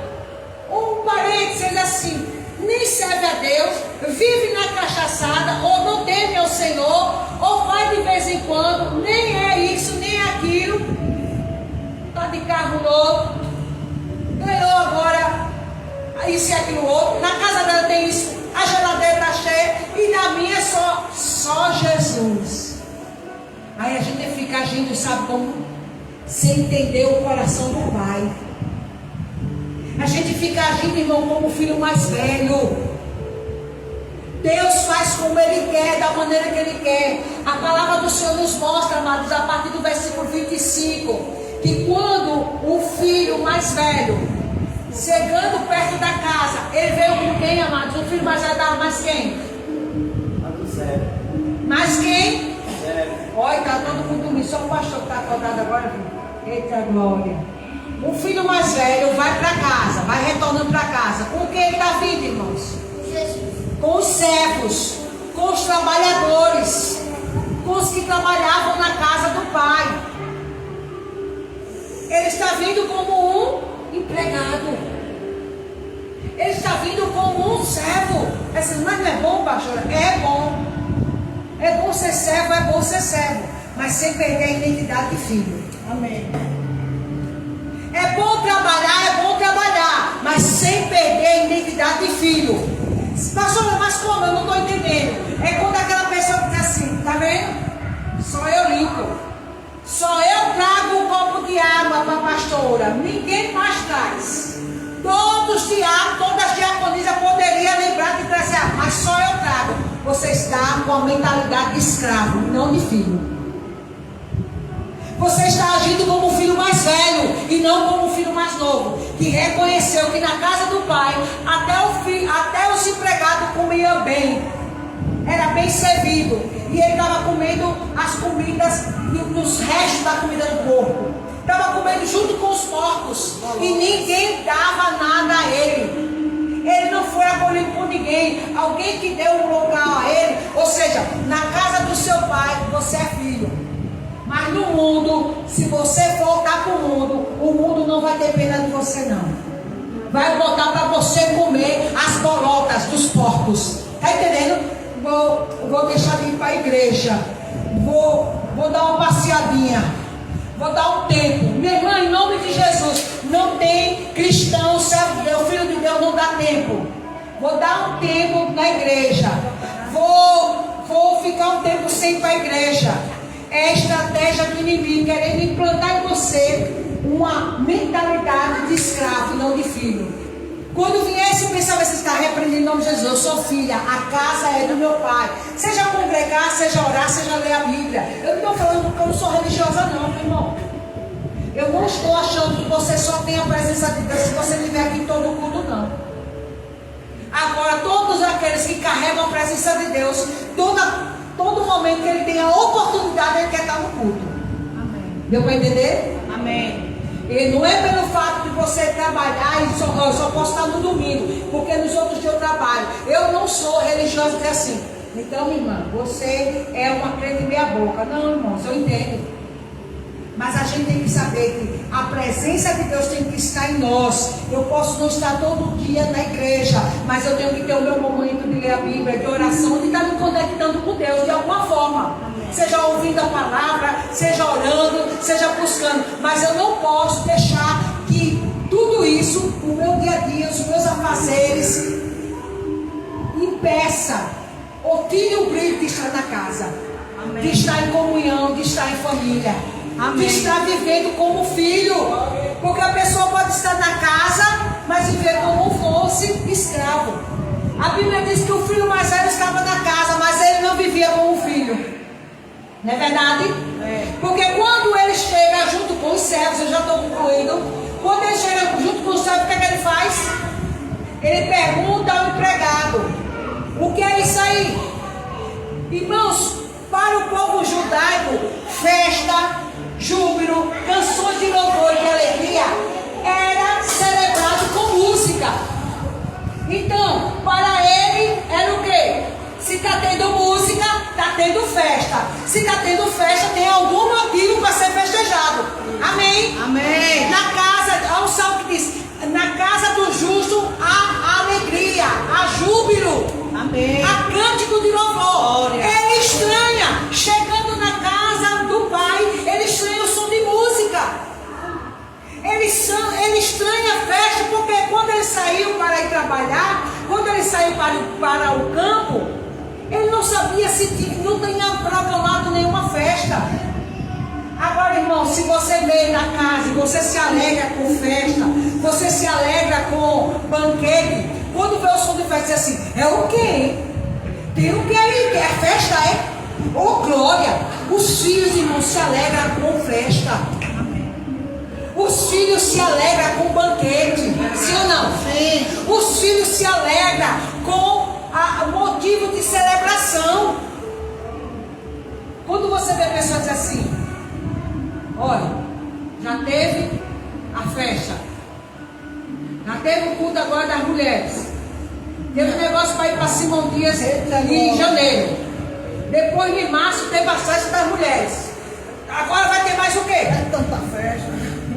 um parente, seja assim, nem serve a Deus, vive na cachaçada, ou não teme ao Senhor, ou vai de vez em quando, nem é isso, nem é aquilo, está de carro novo, ganhou agora isso e aquilo outro, na casa dela tem isso, a geladeira está cheia, e na minha é só Jesus. Aí a gente fica agindo, sabe como? Sem entender o coração do Pai. A gente fica agindo, irmão, como o filho mais velho. Deus faz como Ele quer, da maneira que Ele quer. A palavra do Senhor nos mostra, amados, a partir do versículo 25, que quando o filho mais velho, chegando perto da casa, ele veio com quem, amados? O filho mais velho dava mais quem? Mais quem? Olha, está todo mundo dormindo. Só o pastor que está acordado agora, viu? Eita glória. O filho mais velho vai para casa, vai retornando para casa. Com quem ele está vindo, irmãos? Jesus. Com os servos, com os trabalhadores, com os que trabalhavam na casa do pai. Ele está vindo como um empregado. Ele está vindo como um servo. Mas não é bom, pastora? É bom. É bom ser servo, é bom ser servo. Mas sem perder a identidade de filho. Amém. É bom trabalhar, mas sem perder a identidade de filho. Pastora, mas como? Eu não estou entendendo. É quando aquela pessoa diz assim, tá vendo? Só eu limpo. Só eu trago um copo de água para a pastora. Ninguém mais traz. Todos todas as diaconisas poderiam lembrar de trazer água, mas só eu trago. Você está com a mentalidade de escravo, não de filho. Você está agindo como o filho mais velho e não como o filho mais novo, que reconheceu que na casa do pai até os empregados comiam bem, era bem servido, e ele estava comendo as comidas nos restos da comida do porco, estava comendo junto com os porcos e ninguém dava nada a ele. Ele não foi acolhido por ninguém, alguém que deu um local a ele. Ou seja, na casa do seu pai você é filho. Mas no mundo, se você voltar para o mundo não vai ter pena de você não. Vai botar para você comer as bolotas dos porcos. Está entendendo? Vou deixar de ir para a igreja. Vou dar uma passeadinha. Vou dar um tempo. Minha irmã, em nome de Jesus, não tem cristão, servo de Deus, filho de Deus, não dá tempo. Vou dar um tempo na igreja. Vou ficar um tempo sem ir para a igreja. É a estratégia do inimigo, querendo implantar em você uma mentalidade de escravo, não de filho. Quando vier esse pensamento, você está repreendendo em nome de Jesus. Eu sou filha, a casa é do meu pai. Seja congregar, seja orar, seja ler a Bíblia. Eu não estou falando que eu não sou religiosa não, meu irmão. Eu não estou achando que você só tem a presença de Deus se você estiver aqui em todo o culto, não. Agora, todos aqueles que carregam a presença de Deus, todo momento que ele tem a oportunidade, ele quer estar no culto. Amém. Deu para entender? Amém. E não é pelo fato de você trabalhar e eu só posso estar no domingo, porque nos outros dias eu trabalho. Eu não sou religiosa que é assim. Então, minha irmã, você é uma crente meia boca. Não, irmãos, eu entendo. Mas a gente tem que saber que a presença de Deus tem que estar em nós. Eu posso não estar todo dia na igreja, mas eu tenho que ter o meu momento de ler a Bíblia, de oração, de estar me conectando com Deus de alguma forma. Seja ouvindo a palavra, seja orando, seja buscando. Mas eu não posso deixar que tudo isso, o meu dia a dia, os meus afazeres, impeça ou tire o brilho de estar na casa. Amém. De estar em comunhão, de estar em família. Amém. De estar vivendo como filho. Porque a pessoa pode estar na casa, mas viver como fosse escravo. A Bíblia diz que o filho mais velho estava na casa, mas ele não vivia como filho. Não é verdade? É. Porque quando ele chega junto com os servos, eu já estou concluindo. Quando ele chega junto com os servos, o que é que ele faz? Ele pergunta ao empregado: o que é isso aí? Irmãos, para o povo judaico, festa, júbilo, canções de louvor e de alegria era celebrado com música. Então, para ele era o quê? Se está tendo música, está tendo festa. Se está tendo festa, tem algum motivo para ser festejado. Amém? Amém. Na casa, olha o salmo que diz: na casa do justo há alegria, há júbilo. Amém. Há cântico de louvor. Glória. Ele estranha, chegando na casa do pai, ele estranha o som de música. Ele estranha a festa, porque quando ele saiu para ir trabalhar, quando ele saiu para o campo, ele não sabia se não tinha programado nenhuma festa. Agora, irmão, se você vem na casa e você se alegra com festa, você se alegra com banquete, quando vê o som de festa, diz assim: é o quê? Tem o que aí? É festa, é? Oh, glória! Os filhos, irmãos, se alegram com festa. Os filhos se alegram com banquete. Sim ou não? Sim. Os filhos se alegram com motivo de celebração. Quando você vê a pessoa dizer assim, olha, já teve a festa, já teve o culto agora das mulheres, teve um negócio para ir para Simão Dias em janeiro, depois de março teve a festa das mulheres, agora vai ter mais o quê? É tanta festa.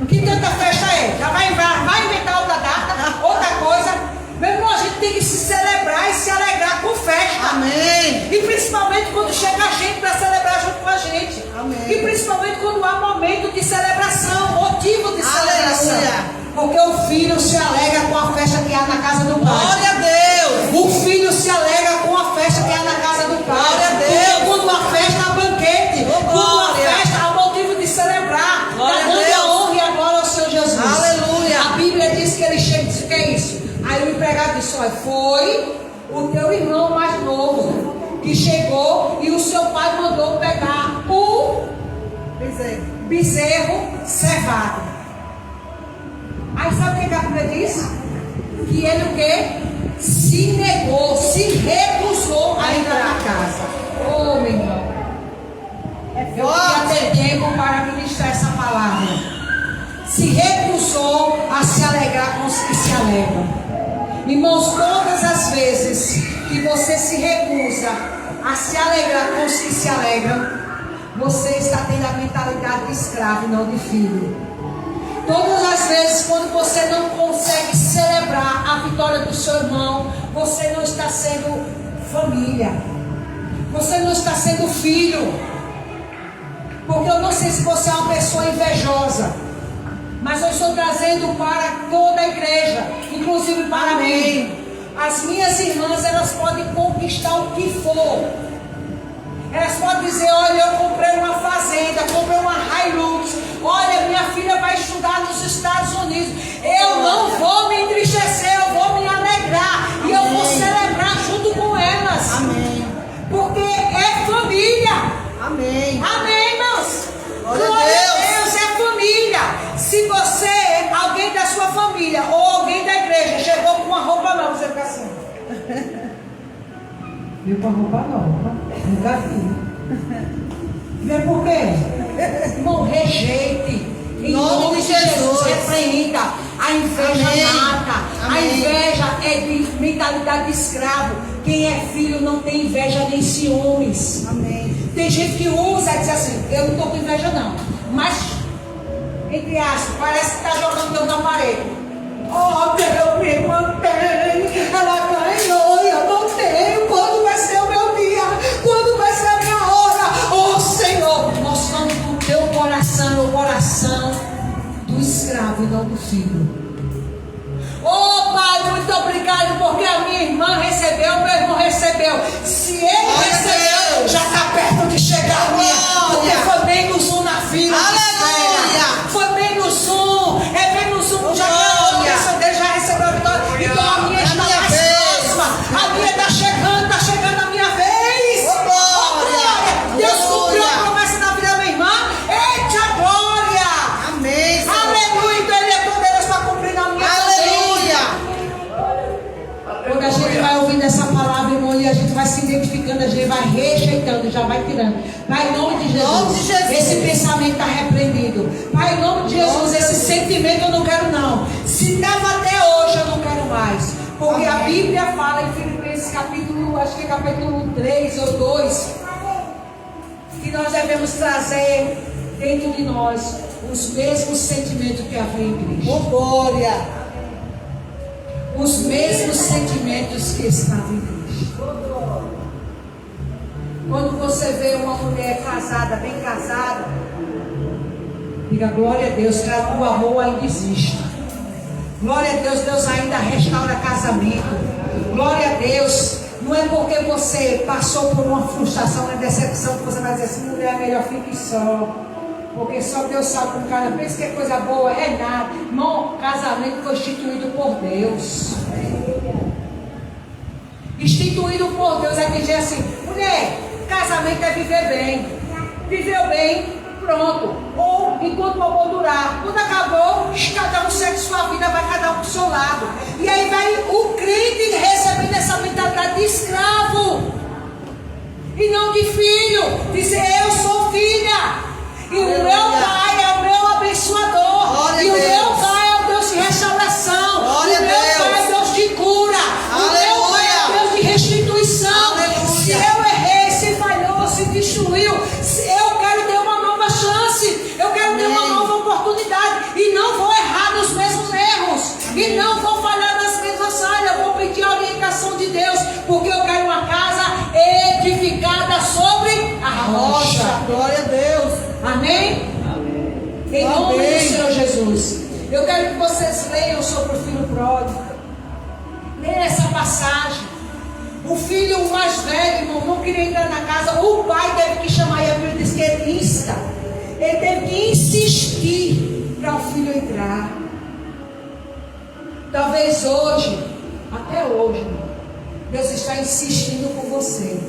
Que tanta festa é? Já vai inventar outra data, outra coisa. Meu irmão, a gente tem que se celebrar e se alegrar com festa. Amém. E principalmente quando chega a gente para celebrar junto com a gente. Amém. E principalmente quando há momento de celebração, motivo de celebração. Aleluia. Porque o filho se alegra com a festa que há na casa do pai. Glória a Deus. O filho se alegra com a festa que há na casa do pai. Glória a Deus. Porque quando há festa, há banquete. Oh, quando há glória. festa, há motivo de celebrar. Glória a Dando Deus. a honra e a glória ao Senhor Jesus. Aleluia. A Bíblia diz que ele chega e diz: o que é isso? Aí o empregado disse: olha, foi o teu irmão mais novo que chegou e o seu pai mandou pegar o bezerro cevado. Aí sabe o que a Bíblia diz? Que ele o quê? Se negou, se recusou a entrar na casa. Oh, meu irmão. Eu queria ter tempo para ministrar essa palavra. Se recusou a se alegrar com os que se alegram. Irmãos, todas as vezes que você se recusa a se alegrar com os que se alegram, você está tendo a mentalidade de escravo e não de filho. Todas as vezes quando você não consegue celebrar a vitória do seu irmão, você não está sendo família. Você não está sendo filho. Porque eu não sei se você é uma pessoa invejosa, mas eu estou trazendo para toda a igreja, inclusive para mim. As minhas irmãs, elas podem conquistar o que for. Elas podem dizer: olha, eu comprei uma fazenda, comprei uma Hilux. Olha, minha filha vai estudar nos Estados Unidos. Eu não vou me entristecer, eu vou me alegrar. Amém. E eu vou celebrar junto com elas. Amém. Porque é família. Amém. Amém, irmãos. Glória a Deus, é família. Se você, alguém da sua família ou alguém da igreja chegou com uma roupa nova, você fica assim. Viu com a roupa nova? Nunca vi. Vê por quê? Irmão, rejeite. Em nome de Jesus, repreenda. A inveja mata. A inveja é de mentalidade de escravo. Quem é filho não tem inveja nem ciúmes. Amém. Tem gente que usa e diz assim: eu não estou com inveja não. Mas, entre aspas, parece que está jogando Deus na parede. Oh, Deus me mantém. Ela ganhou e eu não tenho. Quando vai ser o meu dia? Quando vai ser a minha hora? Oh, Senhor, mostrando o teu coração, o coração do escravo e não do filho. Oh, Pai, muito obrigado, porque a minha irmã recebeu, meu irmão recebeu. Se ele recebeu, já está perto de chegar a minha. Porque foi menos um na fila. Aleluia! Foi menos um. É menos um. Já a bênção dele já recebeu a vitória. Então a minha está mais próxima. A minha está chegando a minha vez. Oh, glória! Deus cumpriu a promessa na vida da minha irmã. Eita glória! Amém. Aleluia! Então ele é todo Deus para cumprir na minha vida. Quando a gente vai ouvindo essa palavra, irmão, e a gente vai se identificando, a gente vai rejeitando, já vai tirando. Pai, em nome de Jesus, esse pensamento está repreendido. Pai, em nome de Jesus, esse sentimento eu não quero não. Se estava até hoje, eu não quero mais. Porque a Bíblia fala em Filipenses capítulo, acho que é capítulo 3 ou 2, que nós devemos trazer dentro de nós os mesmos sentimentos que havia em Cristo. Oh, glória. Os mesmos sentimentos que estavam em Cristo. Quando você vê uma mulher casada, bem casada, diga glória a Deus, que o amor ainda existe. Glória a Deus, Deus ainda restaura casamento. Glória a Deus. Não é porque você passou por uma frustração, uma decepção, que você vai dizer assim: mulher, melhor fique só. Porque só Deus sabe como o cara pensa que é coisa boa, é nada. Irmão, casamento foi instituído por Deus. Instituído por Deus é dizer assim: mulher, casamento é viver bem. Viveu bem, pronto. Ou enquanto o amor durar. Quando acabou, cada um segue sua vida, vai cada um pro seu lado. E aí vai o crente recebendo essa mentalidade de escravo. e não de filho. Dizer: eu sou filha. E o meu pai é o meu abençoador. Glória E o a Deus. meu pai é o Deus de restauração. Glória o a meu Deus. pai é Deus de cura. Aleluia. O meu pai é Deus de restituição. Aleluia. Se eu errei, se falhou, se destruiu, eu quero ter uma nova chance. Eu quero ter uma nova oportunidade. E não vou errar nos mesmos erros. E não vou falhar nas mesmas falhas. Eu vou pedir a orientação de Deus. Porque eu quero uma casa edificada sobre a rocha. Glória a Deus. Amém? Em nome Amém. do Senhor Jesus. Eu quero que vocês leiam sobre o filho pródigo. Leiam essa passagem. O filho mais velho, irmão, não queria entrar na casa. O pai teve que chamar. E a Bíblia diz que ele insta. Ele teve que insistir para o filho entrar. Talvez hoje, até hoje, irmão, Deus está insistindo com você.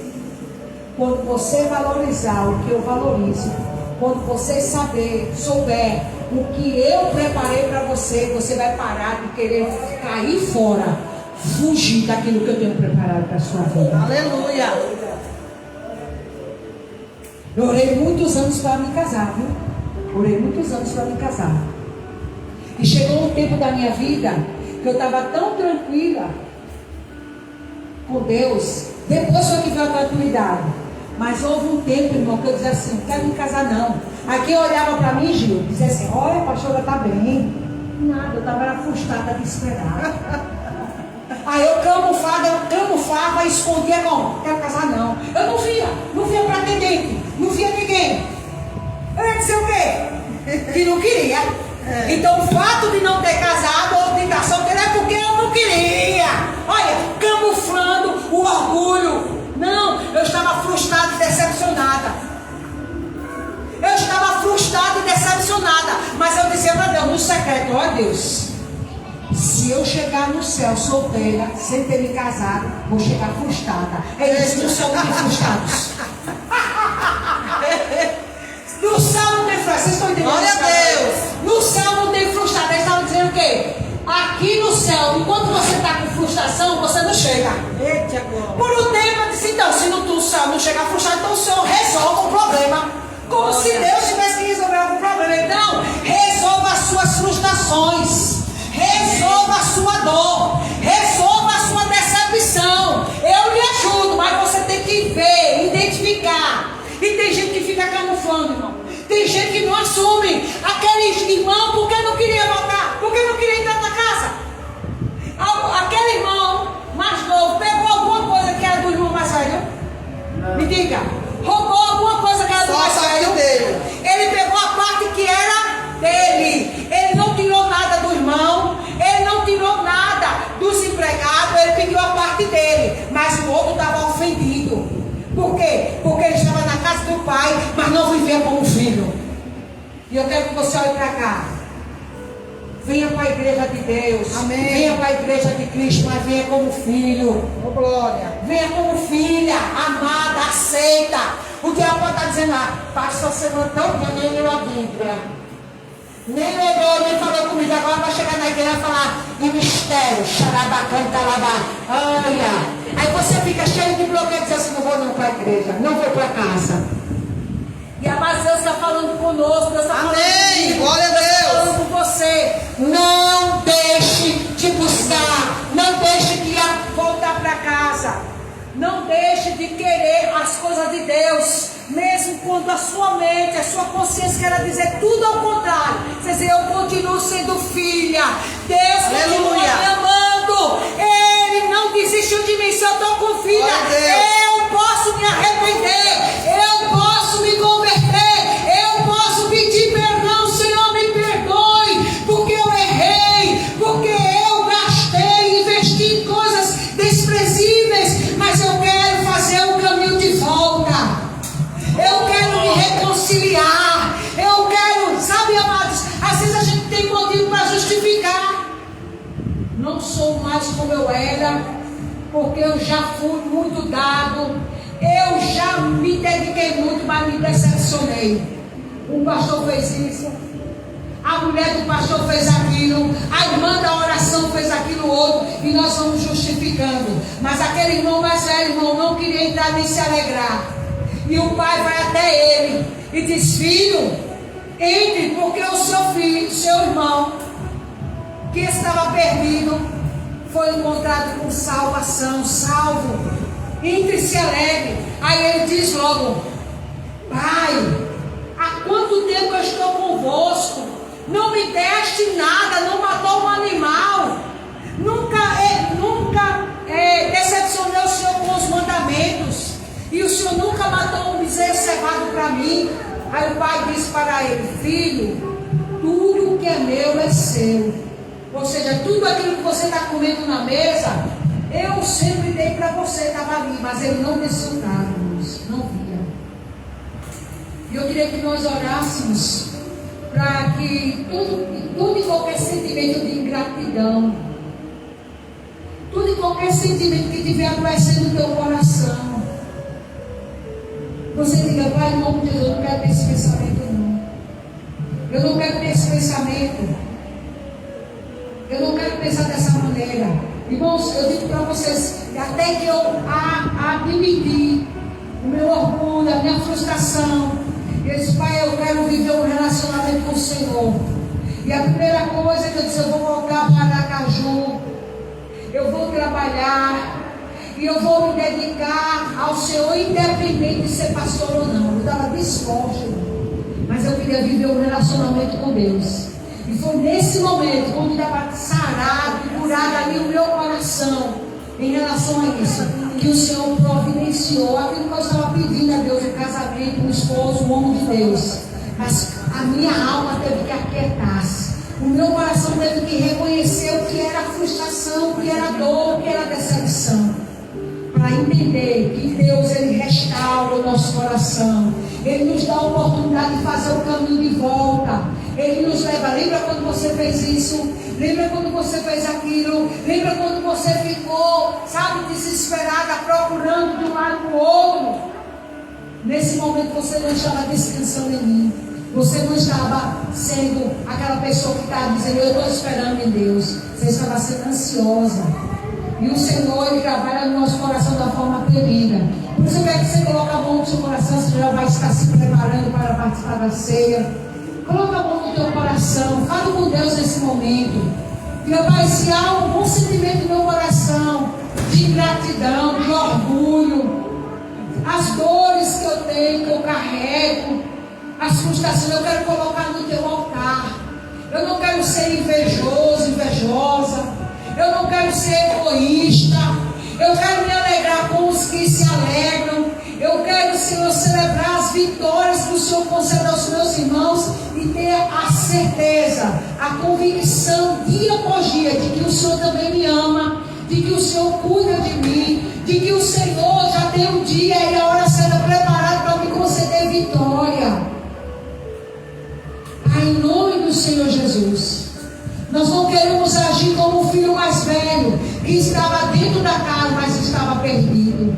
Quando você valorizar o que eu valorizo, quando você souber o que eu preparei para você, você vai parar de querer cair fora, fugir daquilo que eu tenho preparado para a sua vida. Aleluia. Eu orei muitos anos para me casar, viu? Orei muitos anos para me casar. E chegou um tempo da minha vida que eu estava tão tranquila com Deus. Depois foi que veio a tranquilidade. Mas houve um tempo, irmão, que eu dizia assim: não quero me casar não. Aqui olhava para mim, Gil, dizia assim: olha, a pastora está bem. Nada, eu estava frustrada de esperar. Aí eu camuflava e escondia. Não quero casar não. Eu não via pretendente, não via ninguém. Eu ia dizer o quê? Que não queria. Então o fato de não ter casado ou de estar solteira é porque eu não queria. Olha, camuflando o orgulho. Não, eu estava frustrada e decepcionada. Mas eu dizia para Deus no secreto: ó Deus, se eu chegar no céu solteira, sem ter me casado, vou chegar frustrada. Ele disse: no céu não tem frustrados. No céu não tem frustrados. Vocês estão entendendo? Glória a Deus. No céu não tem frustrados. Eles estavam dizendo o quê? Aqui no céu, enquanto você está com frustração, você não chega. Eita, agora. Por um tempo eu disse: então, se no céu não chegar frustrado, então o Senhor resolve o problema. Como se Deus tivesse que resolver algum problema. Então, resolva as suas frustrações. Resolva a sua dor. Resolva a sua decepção. Eu lhe ajudo, mas você tem que ver, identificar. E tem gente que fica camuflando, irmão. Tem gente que não assume. Aquele irmão, porque não queria voltar? Porque não queria entrar na casa? Aquele irmão mais novo pegou alguma coisa que era do irmão mais velho? Me diga. Roubou alguma coisa que era do mais velho? Ele pegou a parte que era dele. Ele não tirou nada do irmão. Ele não tirou nada dos empregados. Ele pediu a parte dele. Mas o outro estava ofendido. Por quê? Porque ele estava na casa do pai, mas não vivia como filho. E eu quero que você olhe para cá. Venha para a igreja de Deus. Amém. Venha para a igreja de Cristo, mas venha como filho. Oh, glória. Venha como filha, amada, aceita. O diabo pode estar dizendo: pastor, você não nem leu a Bíblia. Nem leu, nem falou comigo. Agora vai chegar na igreja e falar em mistério. Xarabacanta, labá. Olha. Aí você fica cheio de bloqueio e diz assim: não vou não para a igreja, não vou para casa. E a paz Deus está falando conosco, Deus está falando Amém. comigo, Glória a Deus está Deus. falando com você. Não deixe de buscar, não deixe de voltar para casa. Não deixe de querer as coisas de Deus, mesmo quando a sua mente, a sua consciência quer dizer tudo ao contrário. Você diz: eu continuo sendo filha, Deus continua me amando, Ele não desistiu de mim. Se eu estou com filha, eu posso me arrepender, eu posso me converter, eu posso pedir perdão. Senhor, me perdoe, porque eu errei, porque eu gastei, investi em coisas desprezíveis, mas eu quero fazer o caminho de volta. Eu quero me reconciliar. Eu quero, sabe, amados, às vezes a gente tem motivo para justificar. Não sou mais como eu era, porque eu já fui muito dado. Eu já me dediquei muito, mas me decepcionei. O pastor fez isso, a mulher do pastor fez aquilo, a irmã da oração fez aquilo outro, e e nós vamos justificando. Mas aquele irmão mais velho, irmão, não queria entrar nem se alegrar. E o pai vai até ele e diz: filho, entre, porque o seu filho, seu irmão, que estava perdido, foi encontrado com salvação, salvo. Entre e se alegre. Aí ele diz logo: pai, há quanto tempo eu estou convosco? Não me deste nada, não matou um animal. Nunca decepcionei o Senhor com os mandamentos. E o Senhor nunca matou um bezerro cevado para mim. Aí o pai disse para ele: filho, tudo que é meu é seu. Ou seja, tudo aquilo que você está comendo na mesa, eu sempre dei para você, estava ali. Mas ele não desfrutava, não via. E eu queria que nós orássemos para que tudo e qualquer sentimento de ingratidão, tudo e qualquer sentimento que estiver aparecendo no teu coração, você diga: pai, em nome de Deus, eu não quero ter esse pensamento, não. Eu não quero ter esse pensamento. Eu não quero pensar dessa maneira. Irmãos, eu digo para vocês, até que eu admitir o meu orgulho, a minha frustração, eu disse: pai, eu quero viver um relacionamento com o Senhor. E a primeira coisa que eu disse: eu vou voltar para Aracaju, eu vou trabalhar, e eu vou me dedicar ao Senhor, independente de ser pastor ou não. Eu estava disposta, mas eu queria viver um relacionamento com Deus. E foi nesse momento, quando estava sarado e curado ali o meu coração, em relação a isso, que o Senhor providenciou aquilo que eu estava pedindo a Deus: um casamento, um esposo, um homem de Deus. Mas a minha alma teve que aquietar-se. O meu coração teve que reconhecer o que era frustração, o que era dor, o que era decepção. Para entender que Deus, Ele restaura o nosso coração. Ele nos dá a oportunidade de fazer o caminho de volta. Ele nos leva. Lembra quando você fez isso? Lembra quando você fez aquilo? Lembra quando você ficou, sabe, desesperada, procurando de um lado para o outro? Nesse momento você não estava descansando em mim. Você não estava sendo aquela pessoa que estava dizendo: eu estou esperando em Deus. Você estava sendo ansiosa. E o Senhor, Ele trabalha no nosso coração da forma tremenda. Por isso é que você coloca a mão no seu coração, você já vai estar se preparando para participar da ceia. Coloca a mão no teu coração, fale com Deus nesse momento. Meu Pai, se há um bom sentimento no meu coração, de gratidão, de orgulho, as dores que eu tenho, que eu carrego, as frustrações, eu quero colocar no teu altar. Eu não quero ser invejoso, invejosa. Eu não quero ser egoísta. Eu quero me alegrar com os que se alegram. Eu quero, Senhor, celebrar as vitórias que o Senhor concede aos meus irmãos e ter a certeza, a convicção, dia após dia, de que o Senhor também me ama, de que o Senhor cuida de mim, de que o Senhor já tem um dia e a hora certa preparado para me conceder vitória. Em nome do Senhor Jesus. Nós não queremos agir como o filho mais velho, que estava dentro da casa, mas estava perdido.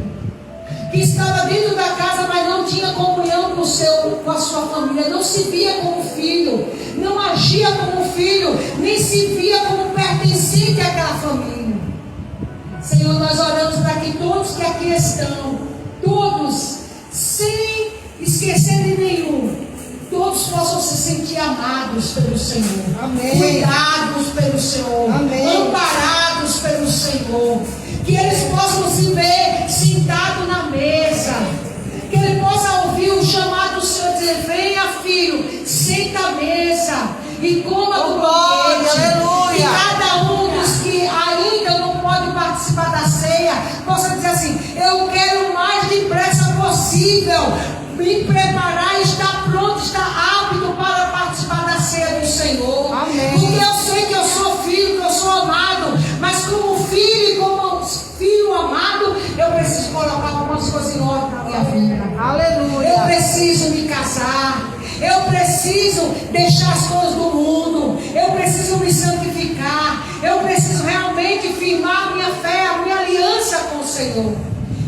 Que estava dentro da casa, mas não tinha comunhão com a sua família. Não se via como filho, não agia como filho, nem se via como pertencente àquela família. Senhor, nós oramos para que todos que aqui estão, todos, sem esquecer de nenhum, todos possam se sentir amados pelo Senhor. Amém. Cuidados pelo Senhor. Amém. Amparados pelo Senhor. Que eles possam se ver sentados na mesa. Que ele possa ouvir o chamado do Senhor dizer: venha, filho, senta à mesa e coma do banquete. Aleluia. E cada um dos que ainda não pode participar da ceia possa dizer assim: eu quero o mais depressa possível me preparar, estar pronto, estar apto para participar da ceia do Senhor. Amém. Porque eu sei que eu sou filho, que eu sou amado, mas como filho e como filho amado, eu preciso colocar algumas coisas em ordem na minha vida. Aleluia. Eu preciso me casar, eu preciso deixar as coisas do mundo, eu preciso me santificar, eu preciso realmente firmar a minha fé, a minha aliança com o Senhor.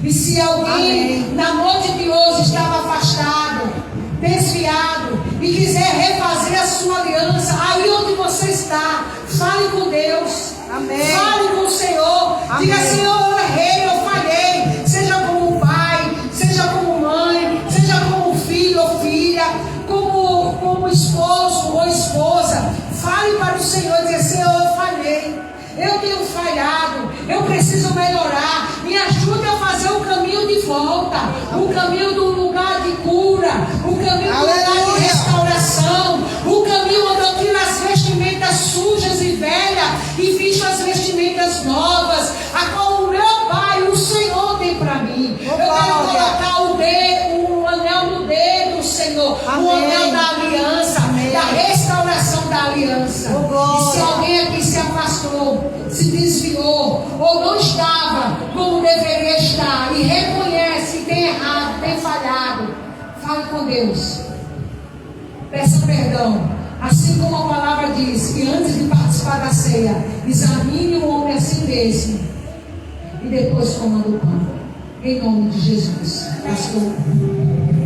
E se alguém na noite de hoje estava afastado, desviado e quiser refazer a sua aliança, aí onde você está, fale com Deus. Amém. Fale com o Senhor. Diga, Amém. Senhor, eu errei, eu falhei. Seja como pai, seja como mãe, seja como filho ou filha, como esposo ou esposa. Fale para o Senhor e dizer, Senhor, eu falhei. Eu tenho falhado, eu preciso melhorar. Me ajude a fazer o caminho de volta, o caminho do lugar de cura, o caminho do lugar de restauração, o caminho onde eu tiro as vestimentas sujas e velhas e visto as vestimentas novas, a qual o meu Pai, o Senhor tem para mim. Eu quero colocar o anel no dedo, Senhor, o anel da aliança, da restauração da aliança. E se alguém aqui se afastou, se desviou, ou não estava como deveria estar, e reconhece que tem errado, tem falhado, fale com Deus, peça perdão, assim como a palavra diz, que antes de participar da ceia, examine o homem a si mesmo, e depois coma do pão, em nome de Jesus. Pastor.